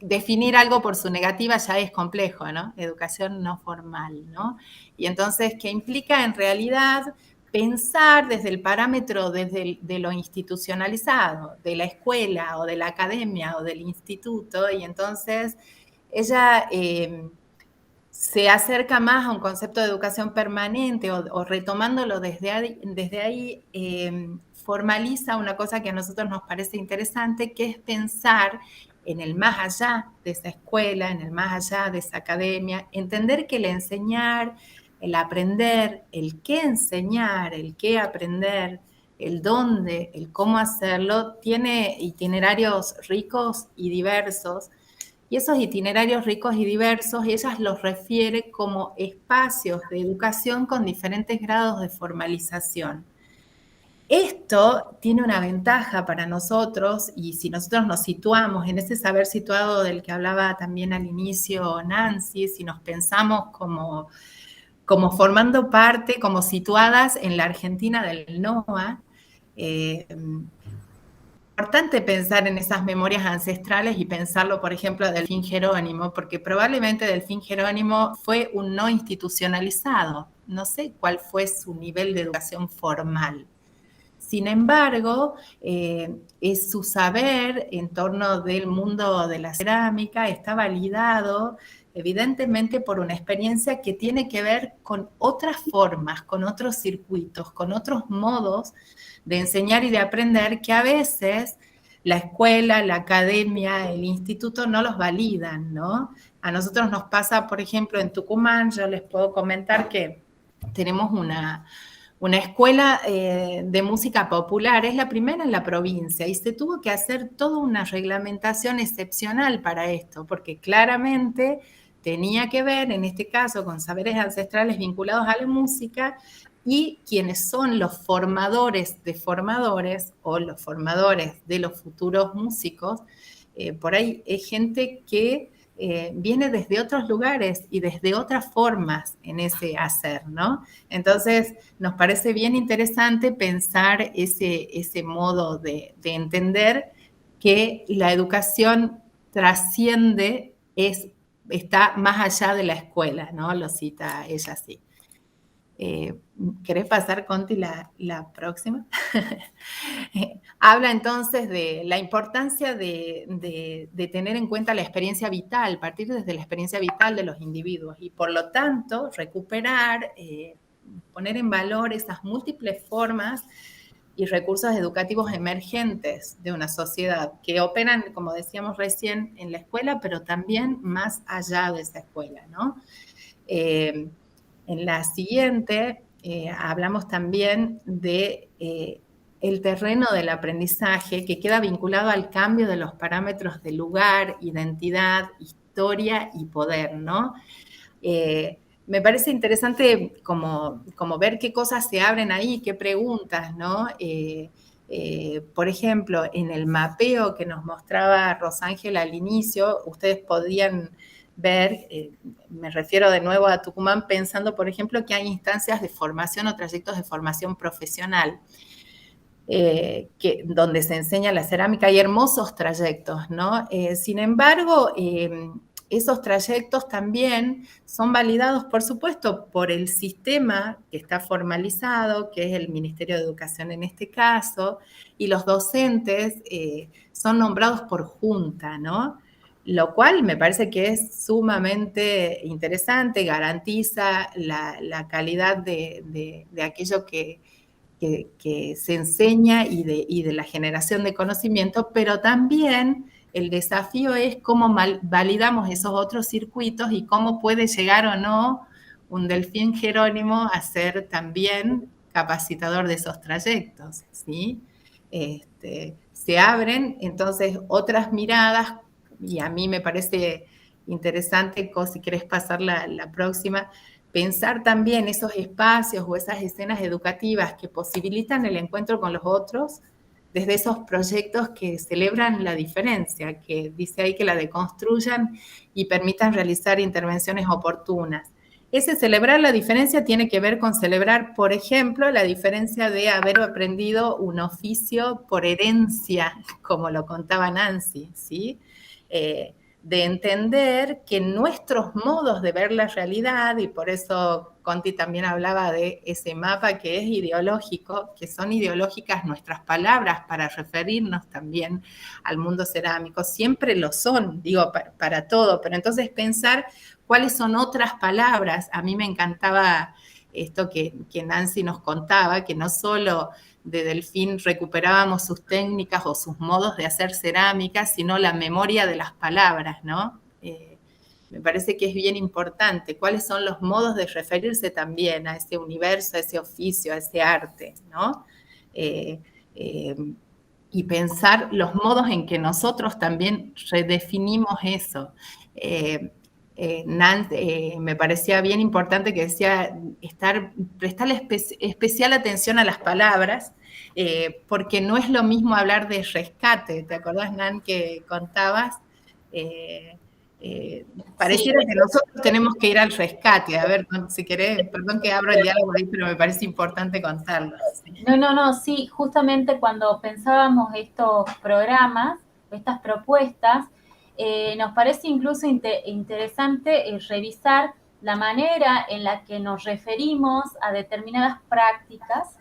Speaker 6: definir algo por su negativa ya es complejo, ¿no? Educación no formal, ¿no? Y entonces, ¿qué implica en realidad pensar desde el parámetro de lo institucionalizado, de la escuela o de la academia o del instituto? Y entonces ella se acerca más a un concepto de educación permanente o retomándolo desde ahí formaliza una cosa que a nosotros nos parece interesante, que es pensar en el más allá de esa escuela, en el más allá de esa academia, entender que el enseñar, el aprender, el qué enseñar, el qué aprender, el dónde, el cómo hacerlo, tiene itinerarios ricos y diversos, y esos itinerarios ricos y diversos, ella los refiere como espacios de educación con diferentes grados de formalización. Esto tiene una ventaja para nosotros, y si nosotros nos situamos en ese saber situado del que hablaba también al inicio Nancy, si nos pensamos como formando parte, como situadas en la Argentina del NOA, importante pensar en esas memorias ancestrales y pensarlo, por ejemplo, a Delfín Jerónimo, porque probablemente Delfín Jerónimo fue un no institucionalizado. No sé cuál fue su nivel de educación formal. Sin embargo, su saber en torno del mundo de la cerámica está validado evidentemente por una experiencia que tiene que ver con otras formas, con otros circuitos, con otros modos de enseñar y de aprender que a veces la escuela, la academia, el instituto no los validan, ¿no? A nosotros nos pasa, por ejemplo, en Tucumán, yo les puedo comentar que tenemos una escuela de música popular, es la primera en la provincia, y se tuvo que hacer toda una reglamentación excepcional para esto, porque claramente tenía que ver, en este caso, con saberes ancestrales vinculados a la música, y quienes son los formadores de formadores o los formadores de los futuros músicos, por ahí es gente que viene desde otros lugares y desde otras formas en ese hacer, ¿no? Entonces, nos parece bien interesante pensar ese modo de entender que la educación trasciende, está más allá de la escuela, ¿no? Lo cita ella así. ¿Querés pasar, Conti, la próxima? Habla entonces de la importancia de tener en cuenta la experiencia vital, partir desde la experiencia vital de los individuos y por lo tanto recuperar, poner en valor esas múltiples formas y recursos educativos emergentes de una sociedad que operan, como decíamos recién, en la escuela, pero también más allá de esa escuela, ¿no? En la siguiente hablamos también de el terreno del aprendizaje que queda vinculado al cambio de los parámetros de lugar, identidad, historia y poder, ¿no? Me parece interesante como ver qué cosas se abren ahí, qué preguntas, ¿no? Por ejemplo, en el mapeo que nos mostraba Rosángela al inicio, ustedes podían ver, me refiero de nuevo a Tucumán, pensando, por ejemplo, que hay instancias de formación o trayectos de formación profesional, donde se enseña la cerámica. Hay hermosos trayectos, ¿no? Sin embargo, esos trayectos también son validados, por supuesto, por el sistema que está formalizado, que es el Ministerio de Educación en este caso, y los docentes son nombrados por junta, ¿no? Lo cual me parece que es sumamente interesante, garantiza la calidad de aquello que se enseña y de la generación de conocimiento, pero también el desafío es cómo validamos esos otros circuitos y cómo puede llegar o no un Delfín Jerónimo a ser también capacitador de esos trayectos, ¿sí? Se abren entonces otras miradas y a mí me parece interesante, si querés pasar la próxima, pensar también esos espacios o esas escenas educativas que posibilitan el encuentro con los otros desde esos proyectos que celebran la diferencia, que dice ahí que la deconstruyan y permitan realizar intervenciones oportunas. Ese celebrar la diferencia tiene que ver con celebrar, por ejemplo, la diferencia de haber aprendido un oficio por herencia, como lo contaba Nancy, ¿sí? De entender que nuestros modos de ver la realidad, y por eso Conti también hablaba de ese mapa que es ideológico, que son ideológicas nuestras palabras para referirnos también al mundo cerámico, siempre lo son, digo, para todo, pero entonces pensar cuáles son otras palabras. A mí me encantaba esto que Nancy nos contaba, que no solo de Delfín recuperábamos sus técnicas o sus modos de hacer cerámica, sino la memoria de las palabras, ¿no? Me parece que es bien importante. ¿Cuáles son los modos de referirse también a ese universo, a ese oficio, a ese arte, ¿no? Y pensar los modos en que nosotros también redefinimos eso. Me parecía bien importante que decía prestarle especial atención a las palabras, porque no es lo mismo hablar de rescate. ¿Te acordás, Nan, que contabas? Pareciera que nosotros tenemos que ir al rescate. A ver, si querés, perdón que abro el diálogo ahí, pero me parece importante contarlo.
Speaker 2: ¿Sí? No, sí, justamente cuando pensábamos estos programas, estas propuestas, nos parece incluso interesante revisar la manera en la que nos referimos a determinadas prácticas,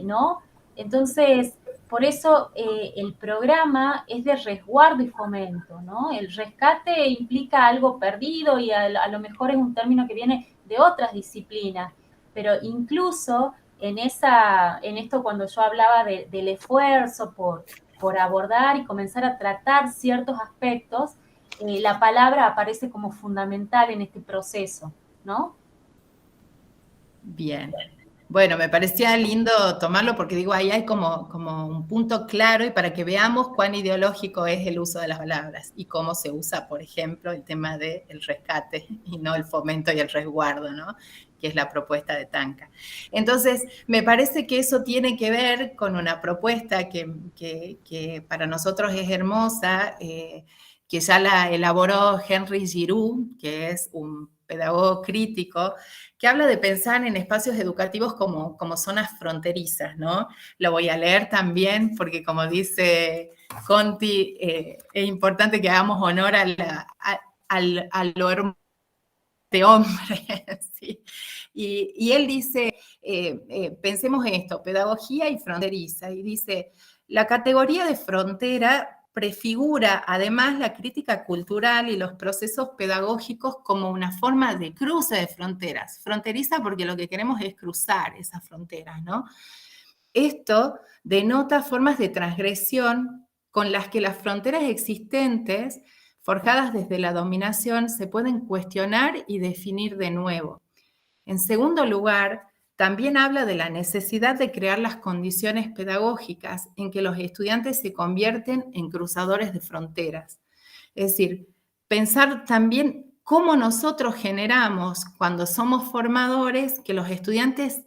Speaker 2: ¿no? Entonces, por eso el programa es de resguardo y fomento, ¿no? El rescate implica algo perdido y a lo mejor es un término que viene de otras disciplinas, pero incluso en esto cuando yo hablaba del esfuerzo por abordar y comenzar a tratar ciertos aspectos, la palabra aparece como fundamental en este proceso, ¿no?
Speaker 6: Bien. Bueno, me parecía lindo tomarlo porque digo, ahí hay como un punto claro y para que veamos cuán ideológico es el uso de las palabras y cómo se usa, por ejemplo, el tema del rescate y no el fomento y el resguardo, ¿no? Que es la propuesta de Tanka. Entonces, me parece que eso tiene que ver con una propuesta que para nosotros es hermosa, que ya la elaboró Henry Giroux, que es un pedagogo crítico, que habla de pensar en espacios educativos como zonas fronterizas, ¿no? Lo voy a leer también porque, como dice Conti, es importante que hagamos honor a lo hermoso este hombre, ¿sí? Y él dice, pensemos esto, pedagogía y fronteriza, y dice, la categoría de frontera prefigura además la crítica cultural y los procesos pedagógicos como una forma de cruce de fronteras. Fronteriza porque lo que queremos es cruzar esas fronteras, ¿no? Esto denota formas de transgresión con las que las fronteras existentes, forjadas desde la dominación, se pueden cuestionar y definir de nuevo. En segundo lugar, también habla de la necesidad de crear las condiciones pedagógicas en que los estudiantes se convierten en cruzadores de fronteras. Es decir, pensar también cómo nosotros generamos, cuando somos formadores, que los estudiantes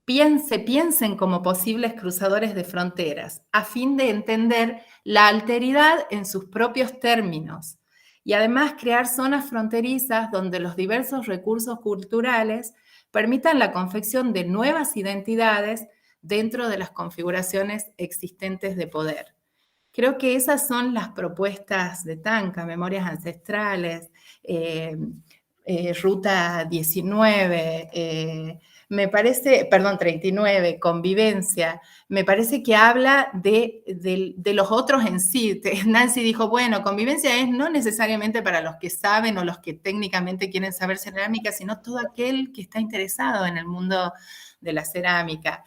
Speaker 6: piensen como posibles cruzadores de fronteras, a fin de entender la alteridad en sus propios términos y además crear zonas fronterizas donde los diversos recursos culturales permitan la confección de nuevas identidades dentro de las configuraciones existentes de poder. Creo que esas son las propuestas de Tanka, Memorias Ancestrales, Ruta 19, me parece, perdón, 39, Convivencia, me parece que habla de los otros en sí. Nancy dijo, bueno, convivencia es no necesariamente para los que saben o los que técnicamente quieren saber cerámica, sino todo aquel que está interesado en el mundo de la cerámica.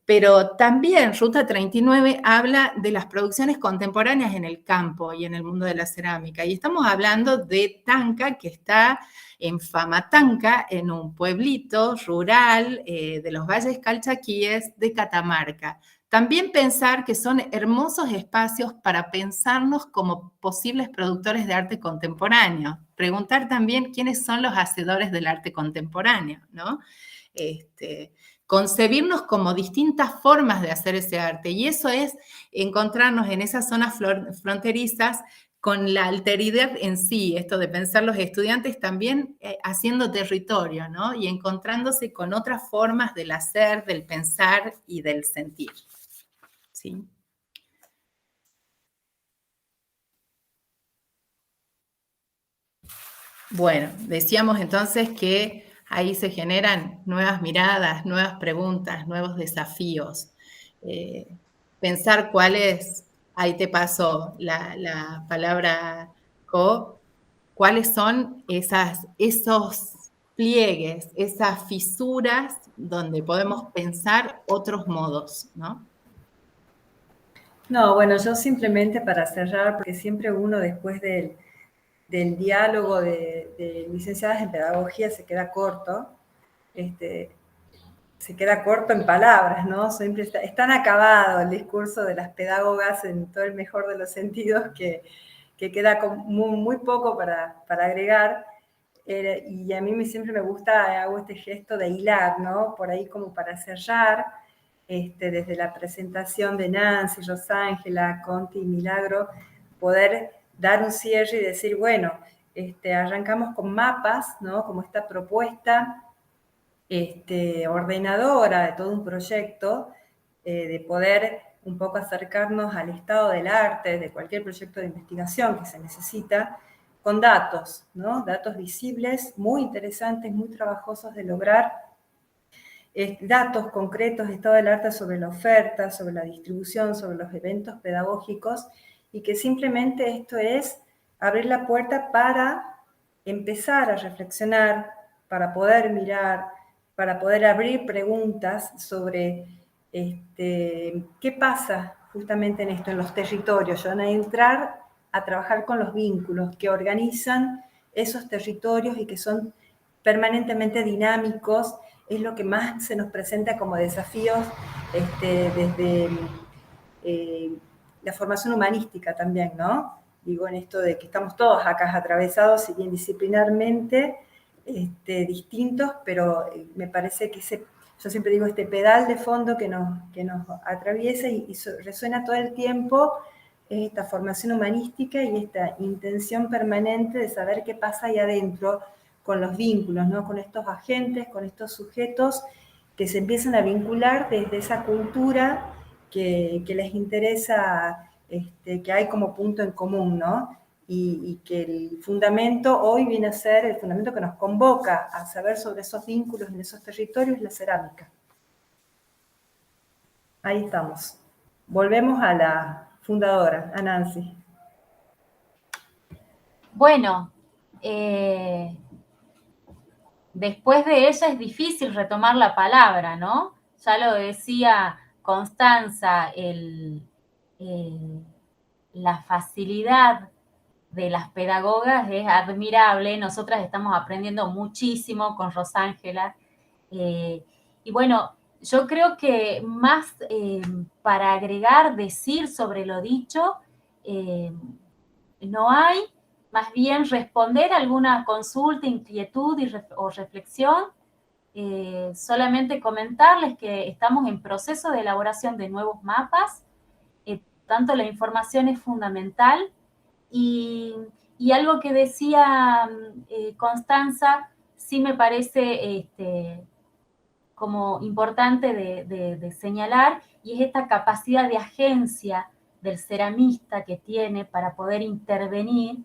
Speaker 6: Pero también Ruta 39 habla de las producciones contemporáneas en el campo y en el mundo de la cerámica. Y estamos hablando de Tanka, que está en Famatanca, en un pueblito rural de los Valles Calchaquíes de Catamarca. También pensar que son hermosos espacios para pensarnos como posibles productores de arte contemporáneo. Preguntar también quiénes son los hacedores del arte contemporáneo, ¿no? Concebirnos como distintas formas de hacer ese arte, y eso es encontrarnos en esas zonas fronterizas con la alteridad en sí, esto de pensar los estudiantes también haciendo territorio, ¿no? Y encontrándose con otras formas del hacer, del pensar y del sentir. ¿Sí? Bueno, decíamos entonces que ahí se generan nuevas miradas, nuevas preguntas, nuevos desafíos. Pensar cuáles, ahí te paso la palabra, Co, cuáles son esos pliegues, esas fisuras donde podemos pensar otros modos, ¿no?
Speaker 5: No, bueno, yo simplemente para cerrar, porque siempre uno después del diálogo de licenciadas en pedagogía se queda corto, se queda corto en palabras, ¿no? Siempre es tan acabado el discurso de las pedagogas en todo el mejor de los sentidos que queda muy poco para agregar. Y a mí siempre me gusta, hago este gesto de hilar, ¿no? Por ahí como para cerrar, desde la presentación de Nancy, Rosángela, Conti y Milagro, poder dar un cierre y decir, bueno, arrancamos con mapas, ¿no? Como esta propuesta ordenadora de todo un proyecto, de poder un poco acercarnos al estado del arte, de cualquier proyecto de investigación que se necesita, con datos, ¿no? Datos visibles, muy interesantes, muy trabajosos de lograr, datos concretos de estado del arte sobre la oferta, sobre la distribución, sobre los eventos pedagógicos, y que simplemente esto es abrir la puerta para empezar a reflexionar, para poder mirar, para poder abrir preguntas sobre qué pasa justamente en esto, en los territorios, van a entrar a trabajar con los vínculos que organizan esos territorios y que son permanentemente dinámicos, es lo que más se nos presenta como desafíos desde la formación humanística también, ¿no? Digo, en esto de que estamos todos acá atravesados, si bien disciplinarmente, distintos, pero me parece que yo siempre digo, este pedal de fondo que nos atraviesa y resuena todo el tiempo, es esta formación humanística y esta intención permanente de saber qué pasa ahí adentro con los vínculos, ¿no? Con estos agentes, con estos sujetos que se empiezan a vincular desde esa cultura que les interesa, que hay como punto en común, ¿no? y que el fundamento hoy viene a ser el fundamento que nos convoca a saber sobre esos vínculos en esos territorios, la cerámica. Ahí estamos. Volvemos a la fundadora, a Nancy.
Speaker 2: Bueno, después de ella es difícil retomar la palabra, ¿no? Ya lo decía Constanza, la facilidad de las pedagogas es admirable. Nosotras estamos aprendiendo muchísimo con Rosángela. Y bueno, yo creo que más para agregar, decir sobre lo dicho, no hay. Más bien responder alguna consulta, inquietud o reflexión. Solamente comentarles que estamos en proceso de elaboración de nuevos mapas. Tanto la información es fundamental. Y algo que decía Constanza, sí me parece como importante de señalar, y es esta capacidad de agencia del ceramista que tiene para poder intervenir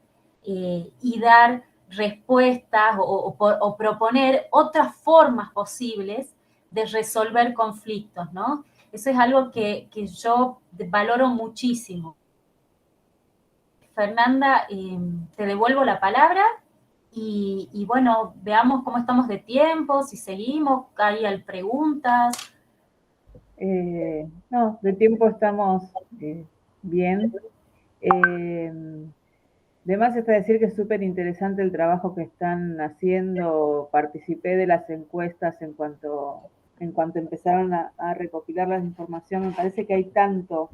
Speaker 2: y dar respuestas o proponer otras formas posibles de resolver conflictos, ¿no? Eso es algo que yo valoro muchísimo. Fernanda, te devuelvo la palabra y bueno, veamos cómo estamos de tiempo, si seguimos, hay preguntas.
Speaker 1: No, de tiempo estamos bien. De más está decir que es súper interesante el trabajo que están haciendo. Participé de las encuestas en cuanto empezaron a recopilar la información. Me parece que hay tanto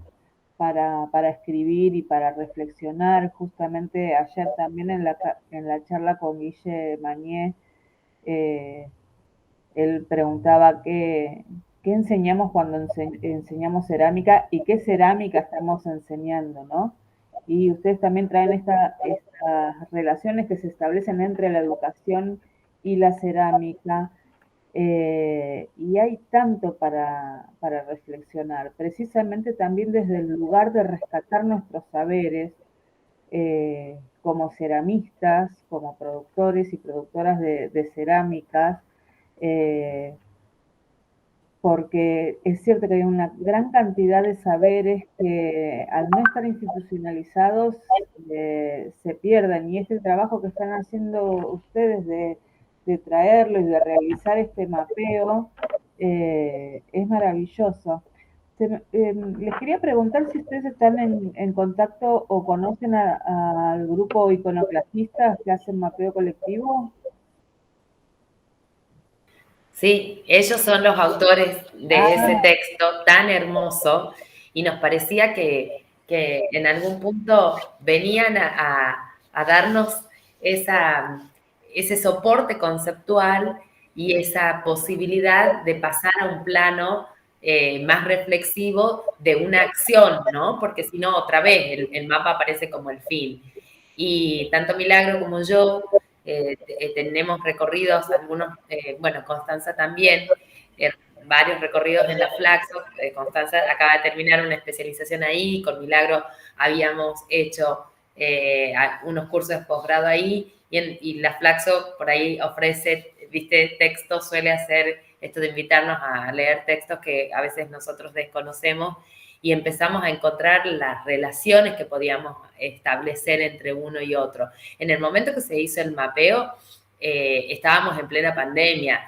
Speaker 1: para escribir y para reflexionar. Justamente ayer también en la charla con Guille Mañé, él preguntaba qué enseñamos cuando enseñamos cerámica y qué cerámica estamos enseñando, ¿no? Y ustedes también traen estas relaciones que se establecen entre la educación y la cerámica. Y hay tanto para reflexionar, precisamente también desde el lugar de rescatar nuestros saberes como ceramistas, como productores y productoras de cerámicas, porque es cierto que hay una gran cantidad de saberes que al no estar institucionalizados se pierden, y este trabajo que están haciendo ustedes de traerlo y de realizar este mapeo es maravilloso. Les quería preguntar si ustedes están en contacto o conocen al grupo Iconoclastistas que hacen mapeo colectivo.
Speaker 3: Sí, ellos son los autores de ese texto tan hermoso, y nos parecía que en algún punto venían a darnos ese soporte conceptual y esa posibilidad de pasar a un plano más reflexivo de una acción, ¿no? Porque si no, otra vez, el mapa aparece como el fin. Y tanto Milagro como yo tenemos recorridos, algunos, bueno, Constanza también, varios recorridos en la Flaxo. Constanza acaba de terminar una especialización ahí, con Milagro habíamos hecho unos cursos de posgrado ahí, y la Flaxo por ahí ofrece, viste, textos, suele hacer esto de invitarnos a leer textos que a veces nosotros desconocemos, y empezamos a encontrar las relaciones que podíamos establecer entre uno y otro. En el momento que se hizo el mapeo, estábamos en plena pandemia.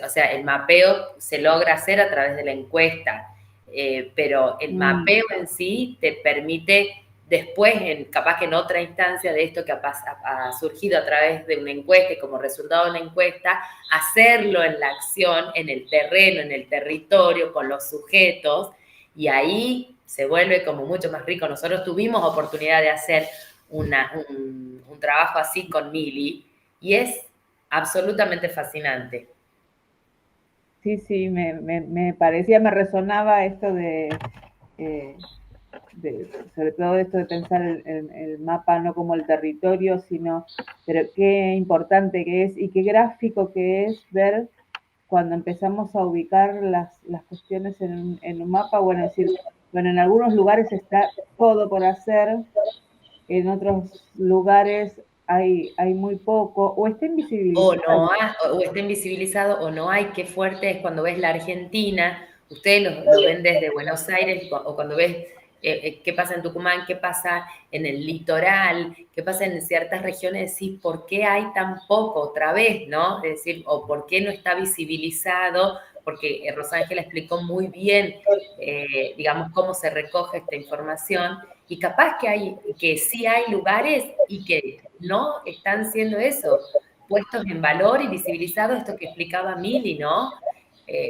Speaker 3: O sea, el mapeo se logra hacer a través de la encuesta, pero el mapeo en sí te permite después, capaz que en otra instancia de esto que ha surgido a través de una encuesta y como resultado de una encuesta, hacerlo en la acción, en el terreno, en el territorio, con los sujetos, y ahí se vuelve como mucho más rico. Nosotros tuvimos oportunidad de hacer un trabajo así con Mili, y es absolutamente fascinante.
Speaker 1: Sí, me parecía, me resonaba esto sobre todo esto de pensar el mapa no como el territorio, sino, pero qué importante que es y qué gráfico que es ver cuando empezamos a ubicar las cuestiones en un mapa. Bueno, es decir, bueno, en algunos lugares está todo por hacer, en otros lugares hay muy poco, o está invisibilizado.
Speaker 3: O está invisibilizado o no hay. Qué fuerte es cuando ves la Argentina, ustedes lo ven desde Buenos Aires, o cuando ves qué pasa en Tucumán, qué pasa en el litoral, qué pasa en ciertas regiones, decís, ¿por qué hay tan poco otra vez, no? Es decir, o ¿por qué no está visibilizado? Porque Rosángela explicó muy bien, digamos, cómo se recoge esta información, y capaz que sí hay lugares y que no están siendo eso, puestos en valor y visibilizados, esto que explicaba Mili, ¿no?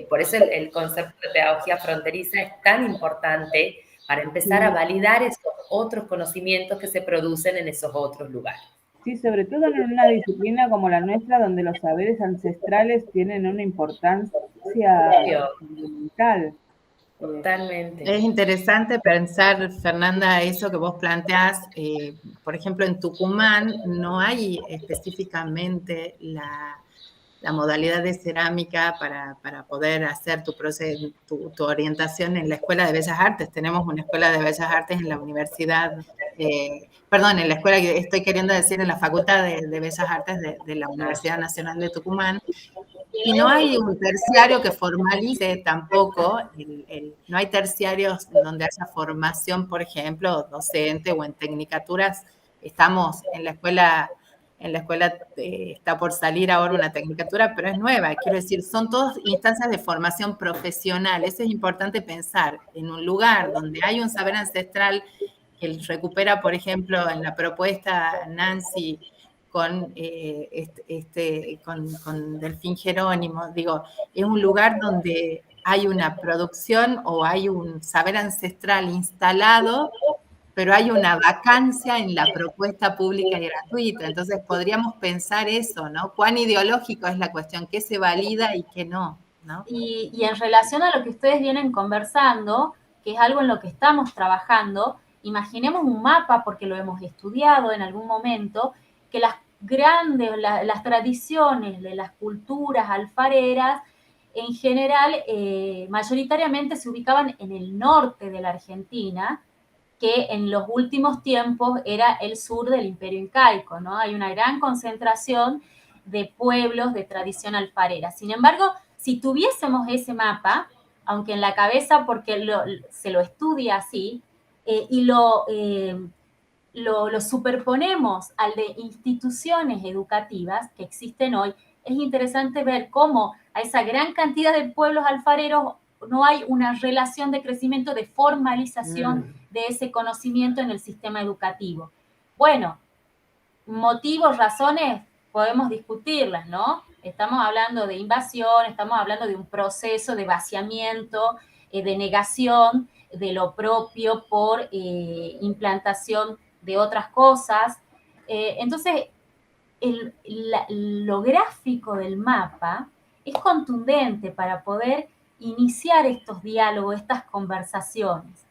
Speaker 3: Por eso el concepto de pedagogía fronteriza es tan importante para empezar a validar esos otros conocimientos que se producen en esos otros lugares.
Speaker 1: Sí, sobre todo en una disciplina como la nuestra, donde los saberes ancestrales tienen una importancia fundamental.
Speaker 3: Totalmente.
Speaker 6: Es interesante pensar, Fernanda, eso que vos planteás. Por ejemplo, en Tucumán no hay específicamente la modalidad de cerámica para poder hacer tu orientación en la Escuela de Bellas Artes. Tenemos una Escuela de Bellas Artes en la universidad, en la escuela, que estoy queriendo decir, en la Facultad de Bellas Artes de la Universidad Nacional de Tucumán. Y no hay un terciario que formalice tampoco, no hay terciarios donde haya formación, por ejemplo, docente o en tecnicaturas. Estamos en la escuela está por salir ahora una tecnicatura, pero es nueva. Quiero decir, son todas instancias de formación profesional. Eso es importante pensar. En un lugar donde hay un saber ancestral que recupera, por ejemplo, en la propuesta Nancy con Delfín Jerónimo, digo, es un lugar donde hay una producción o hay un saber ancestral instalado, pero hay una vacancia en la propuesta pública y gratuita. Entonces podríamos pensar eso, ¿no? ¿Cuán ideológico es la cuestión? ¿Qué se valida y qué no? ¿No?
Speaker 2: Y en relación a lo que ustedes vienen conversando, que es algo en lo que estamos trabajando, imaginemos un mapa, porque lo hemos estudiado en algún momento, que las las tradiciones de las culturas alfareras, en general, mayoritariamente se ubicaban en el norte de la Argentina, que en los últimos tiempos era el sur del Imperio Incaico, ¿no? Hay una gran concentración de pueblos de tradición alfarera. Sin embargo, si tuviésemos ese mapa, aunque en la cabeza, porque se lo estudia así, y lo superponemos al de instituciones educativas que existen hoy, es interesante ver cómo a esa gran cantidad de pueblos alfareros no hay una relación de crecimiento, de formalización de ese conocimiento en el sistema educativo. Bueno, motivos, razones, podemos discutirlas, ¿no? Estamos hablando de invasión, estamos hablando de un proceso de vaciamiento, de negación de lo propio por implantación de otras cosas. Entonces, lo gráfico del mapa es contundente para poder iniciar estos diálogos, estas conversaciones.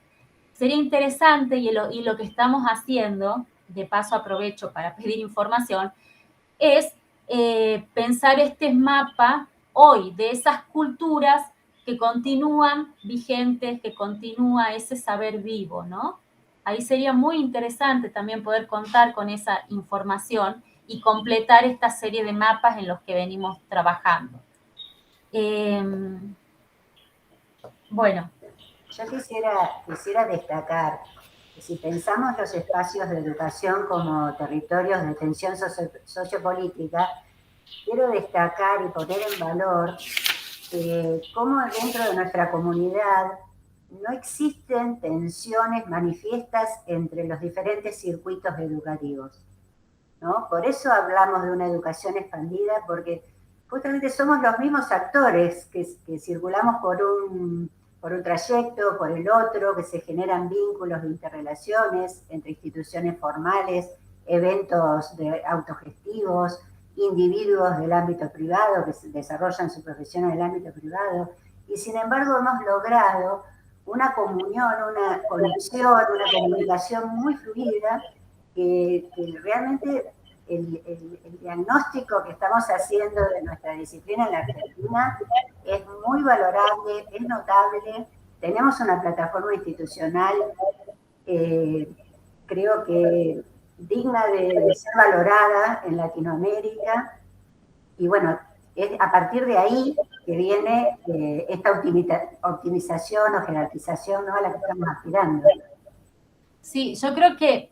Speaker 2: Sería interesante, y lo que estamos haciendo, de paso aprovecho para pedir información, es pensar este mapa hoy de esas culturas que continúan vigentes, que continúa ese saber vivo, ¿no? Ahí sería muy interesante también poder contar con esa información y completar esta serie de mapas en los que venimos trabajando. Bueno.
Speaker 4: Yo quisiera destacar que si pensamos los espacios de educación como territorios de tensión sociopolítica, quiero destacar y poner en valor cómo dentro de nuestra comunidad no existen tensiones manifiestas entre los diferentes circuitos educativos, ¿no? Por eso hablamos de una educación expandida, porque justamente somos los mismos actores que circulamos por un trayecto, por el otro, que se generan vínculos de interrelaciones entre instituciones formales, eventos autogestivos, individuos del ámbito privado que desarrollan su profesión en el ámbito privado, y sin embargo hemos logrado una comunión, una conexión, una comunicación muy fluida, que realmente el diagnóstico que estamos haciendo de nuestra disciplina en la Argentina es muy valorable, es notable. Tenemos una plataforma institucional, creo que digna de ser valorada en Latinoamérica. Y bueno, es a partir de ahí que viene esta optimización o jerarquización, ¿no?, a la que estamos aspirando.
Speaker 2: Sí, yo creo que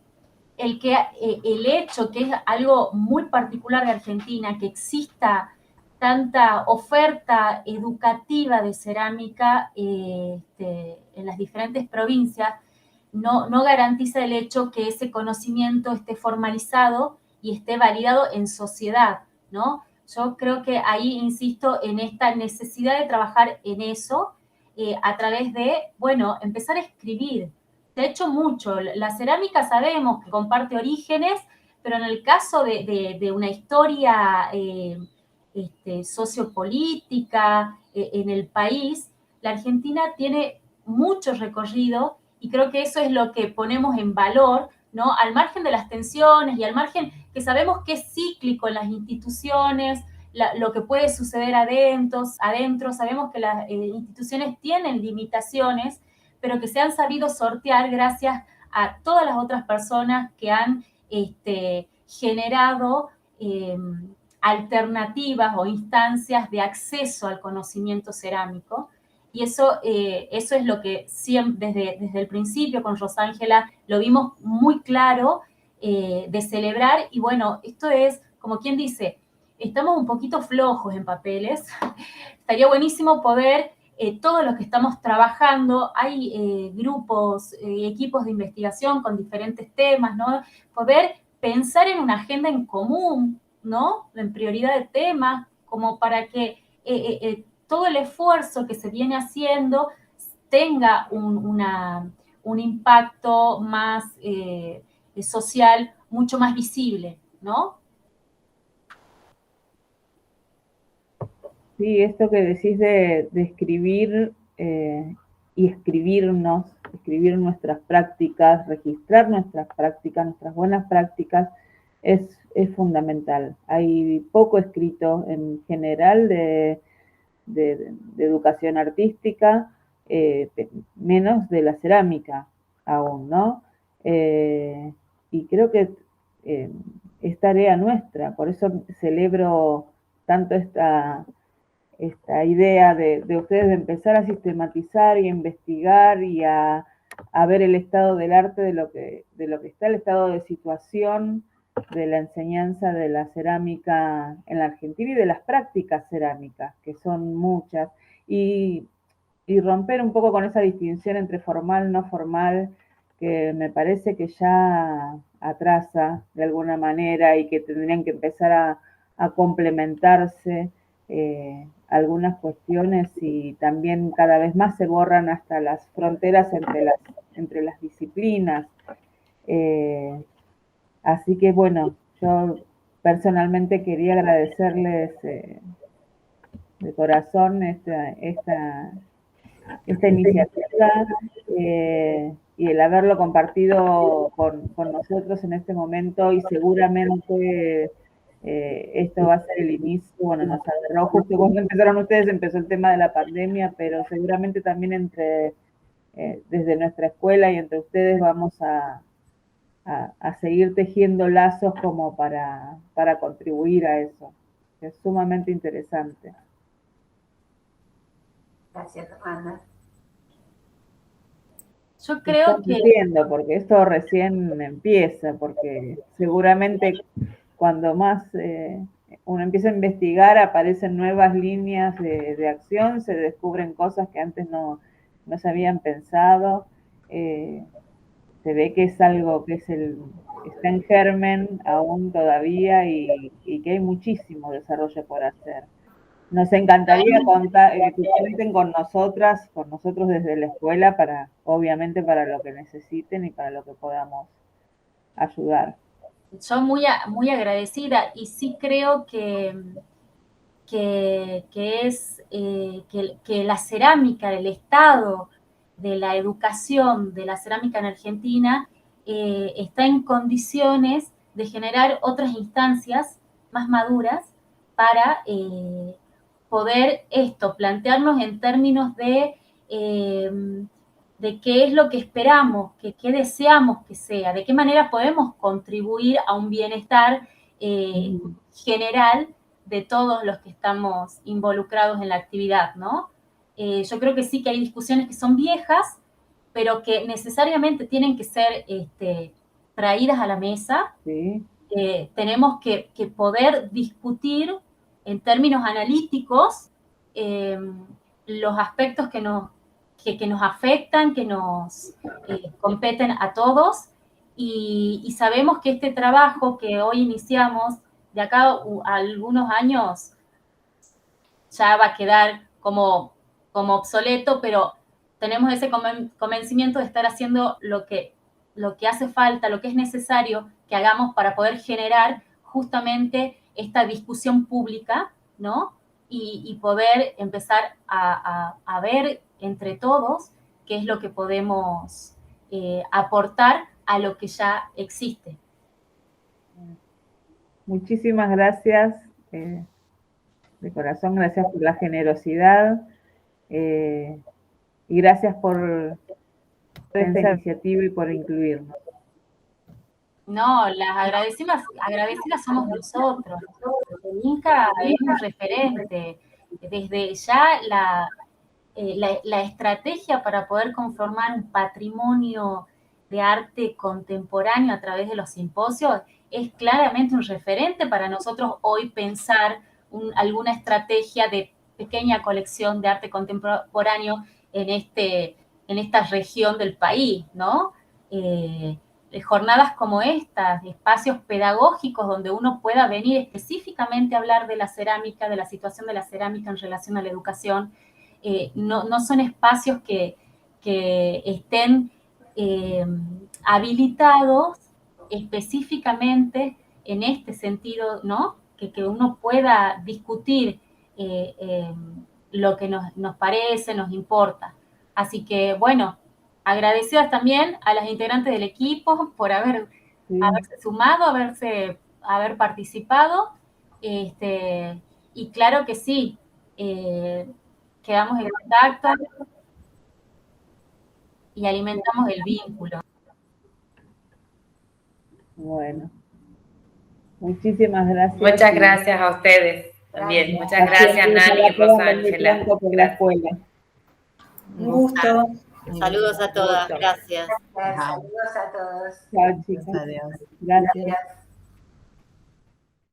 Speaker 2: el hecho que es algo muy particular de Argentina, que exista tanta oferta educativa de cerámica en las diferentes provincias, no garantiza el hecho que ese conocimiento esté formalizado y esté validado en sociedad, ¿no? Yo creo que ahí insisto en esta necesidad de trabajar en eso a través de, bueno, empezar a escribir. Se ha hecho mucho. La cerámica sabemos que comparte orígenes, pero en el caso de una historia sociopolítica en el país, la Argentina tiene mucho recorrido y creo que eso es lo que ponemos en valor, ¿no? Al margen de las tensiones y al margen que sabemos que es cíclico en las instituciones, lo que puede suceder adentro, sabemos que las instituciones tienen limitaciones, pero que se han sabido sortear gracias a todas las otras personas que han generado alternativas o instancias de acceso al conocimiento cerámico. Y eso es lo que siempre, desde el principio con Rosángela, lo vimos muy claro de celebrar. Y bueno, esto es, como quien dice, estamos un poquito flojos en papeles. Estaría buenísimo poder, todos los que estamos trabajando, hay grupos, equipos de investigación con diferentes temas, ¿no? Poder pensar en una agenda en común, ¿no? En prioridad de temas, como para que todo el esfuerzo que se viene haciendo tenga un impacto más social, mucho más visible, ¿no?
Speaker 1: Sí, esto que decís de escribir y escribirnos, escribir nuestras prácticas, registrar nuestras prácticas, nuestras buenas prácticas, es fundamental. Hay poco escrito en general de educación artística, menos de la cerámica aún, ¿no? Y creo que es tarea nuestra, por eso celebro tanto esta idea de ustedes de empezar a sistematizar y a investigar y a ver el estado del arte, de lo que está el estado de situación de la enseñanza de la cerámica en la Argentina y de las prácticas cerámicas, que son muchas, y romper un poco con esa distinción entre formal, no formal, que me parece que ya atrasa de alguna manera y que tendrían que empezar a complementarse algunas cuestiones, y también cada vez más se borran hasta las fronteras entre las disciplinas. Así que bueno, yo personalmente quería agradecerles de corazón esta iniciativa y el haberlo compartido con nosotros en este momento, y seguramente esto va a ser el inicio. Bueno, nos agarró justo cuando empezaron ustedes, empezó el tema de la pandemia, pero seguramente también desde nuestra escuela y entre ustedes vamos a seguir tejiendo lazos como para contribuir a eso. Es sumamente interesante.
Speaker 4: Gracias, Fernanda.
Speaker 2: Yo creo que...
Speaker 1: Entiendo, porque esto recién empieza, porque seguramente cuando más uno empieza a investigar, aparecen nuevas líneas de acción, se descubren cosas que antes no se habían pensado. Se ve que es algo que está en germen aún todavía, y que hay muchísimo desarrollo por hacer. Nos encantaría que cuenten con nosotros desde la escuela, obviamente para lo que necesiten y para lo que podamos ayudar.
Speaker 2: Yo muy agradecida, y sí creo que la cerámica, el estado de la educación de la cerámica en Argentina está en condiciones de generar otras instancias más maduras para poder plantearnos en términos de de qué es lo que esperamos, qué deseamos que sea, de qué manera podemos contribuir a un bienestar general de todos los que estamos involucrados en la actividad, ¿no? Yo creo que sí que hay discusiones que son viejas, pero que necesariamente tienen que ser traídas a la mesa.
Speaker 1: Sí.
Speaker 2: Tenemos que poder discutir en términos analíticos los aspectos que nos afectan, que nos competen a todos, y sabemos que este trabajo que hoy iniciamos, de acá a algunos años ya va a quedar como obsoleto, pero tenemos ese convencimiento de estar haciendo lo que hace falta, lo que es necesario que hagamos para poder generar justamente esta discusión pública, ¿no? Y poder empezar a ver entre todos qué es lo que podemos aportar a lo que ya existe.
Speaker 1: Muchísimas gracias, de corazón, gracias por la generosidad y gracias por esta iniciativa y por incluirnos.
Speaker 2: No, las agradecidas somos nosotros. El Inca es un referente. Desde ya la estrategia para poder conformar un patrimonio de arte contemporáneo a través de los simposios es claramente un referente para nosotros hoy pensar alguna estrategia de pequeña colección de arte contemporáneo en esta región del país, ¿no? Jornadas como estas, espacios pedagógicos donde uno pueda venir específicamente a hablar de la cerámica, de la situación de la cerámica en relación a la educación, no son espacios que estén habilitados específicamente en este sentido, ¿no? Que uno pueda discutir lo que nos parece, nos importa. Así que, bueno, agradecidas también a las integrantes del equipo por haberse sumado, haber participado. Y claro que sí, quedamos en contacto y alimentamos el vínculo.
Speaker 1: Bueno, muchísimas gracias.
Speaker 3: Muchas gracias a ustedes también. Muchas gracias, Nani y Rosángela.
Speaker 1: Por la escuela.
Speaker 5: Un gusto.
Speaker 7: Saludos a todas, gracias.
Speaker 4: Saludos a todos.
Speaker 1: Chao, chicos.
Speaker 6: Adiós.
Speaker 1: Gracias.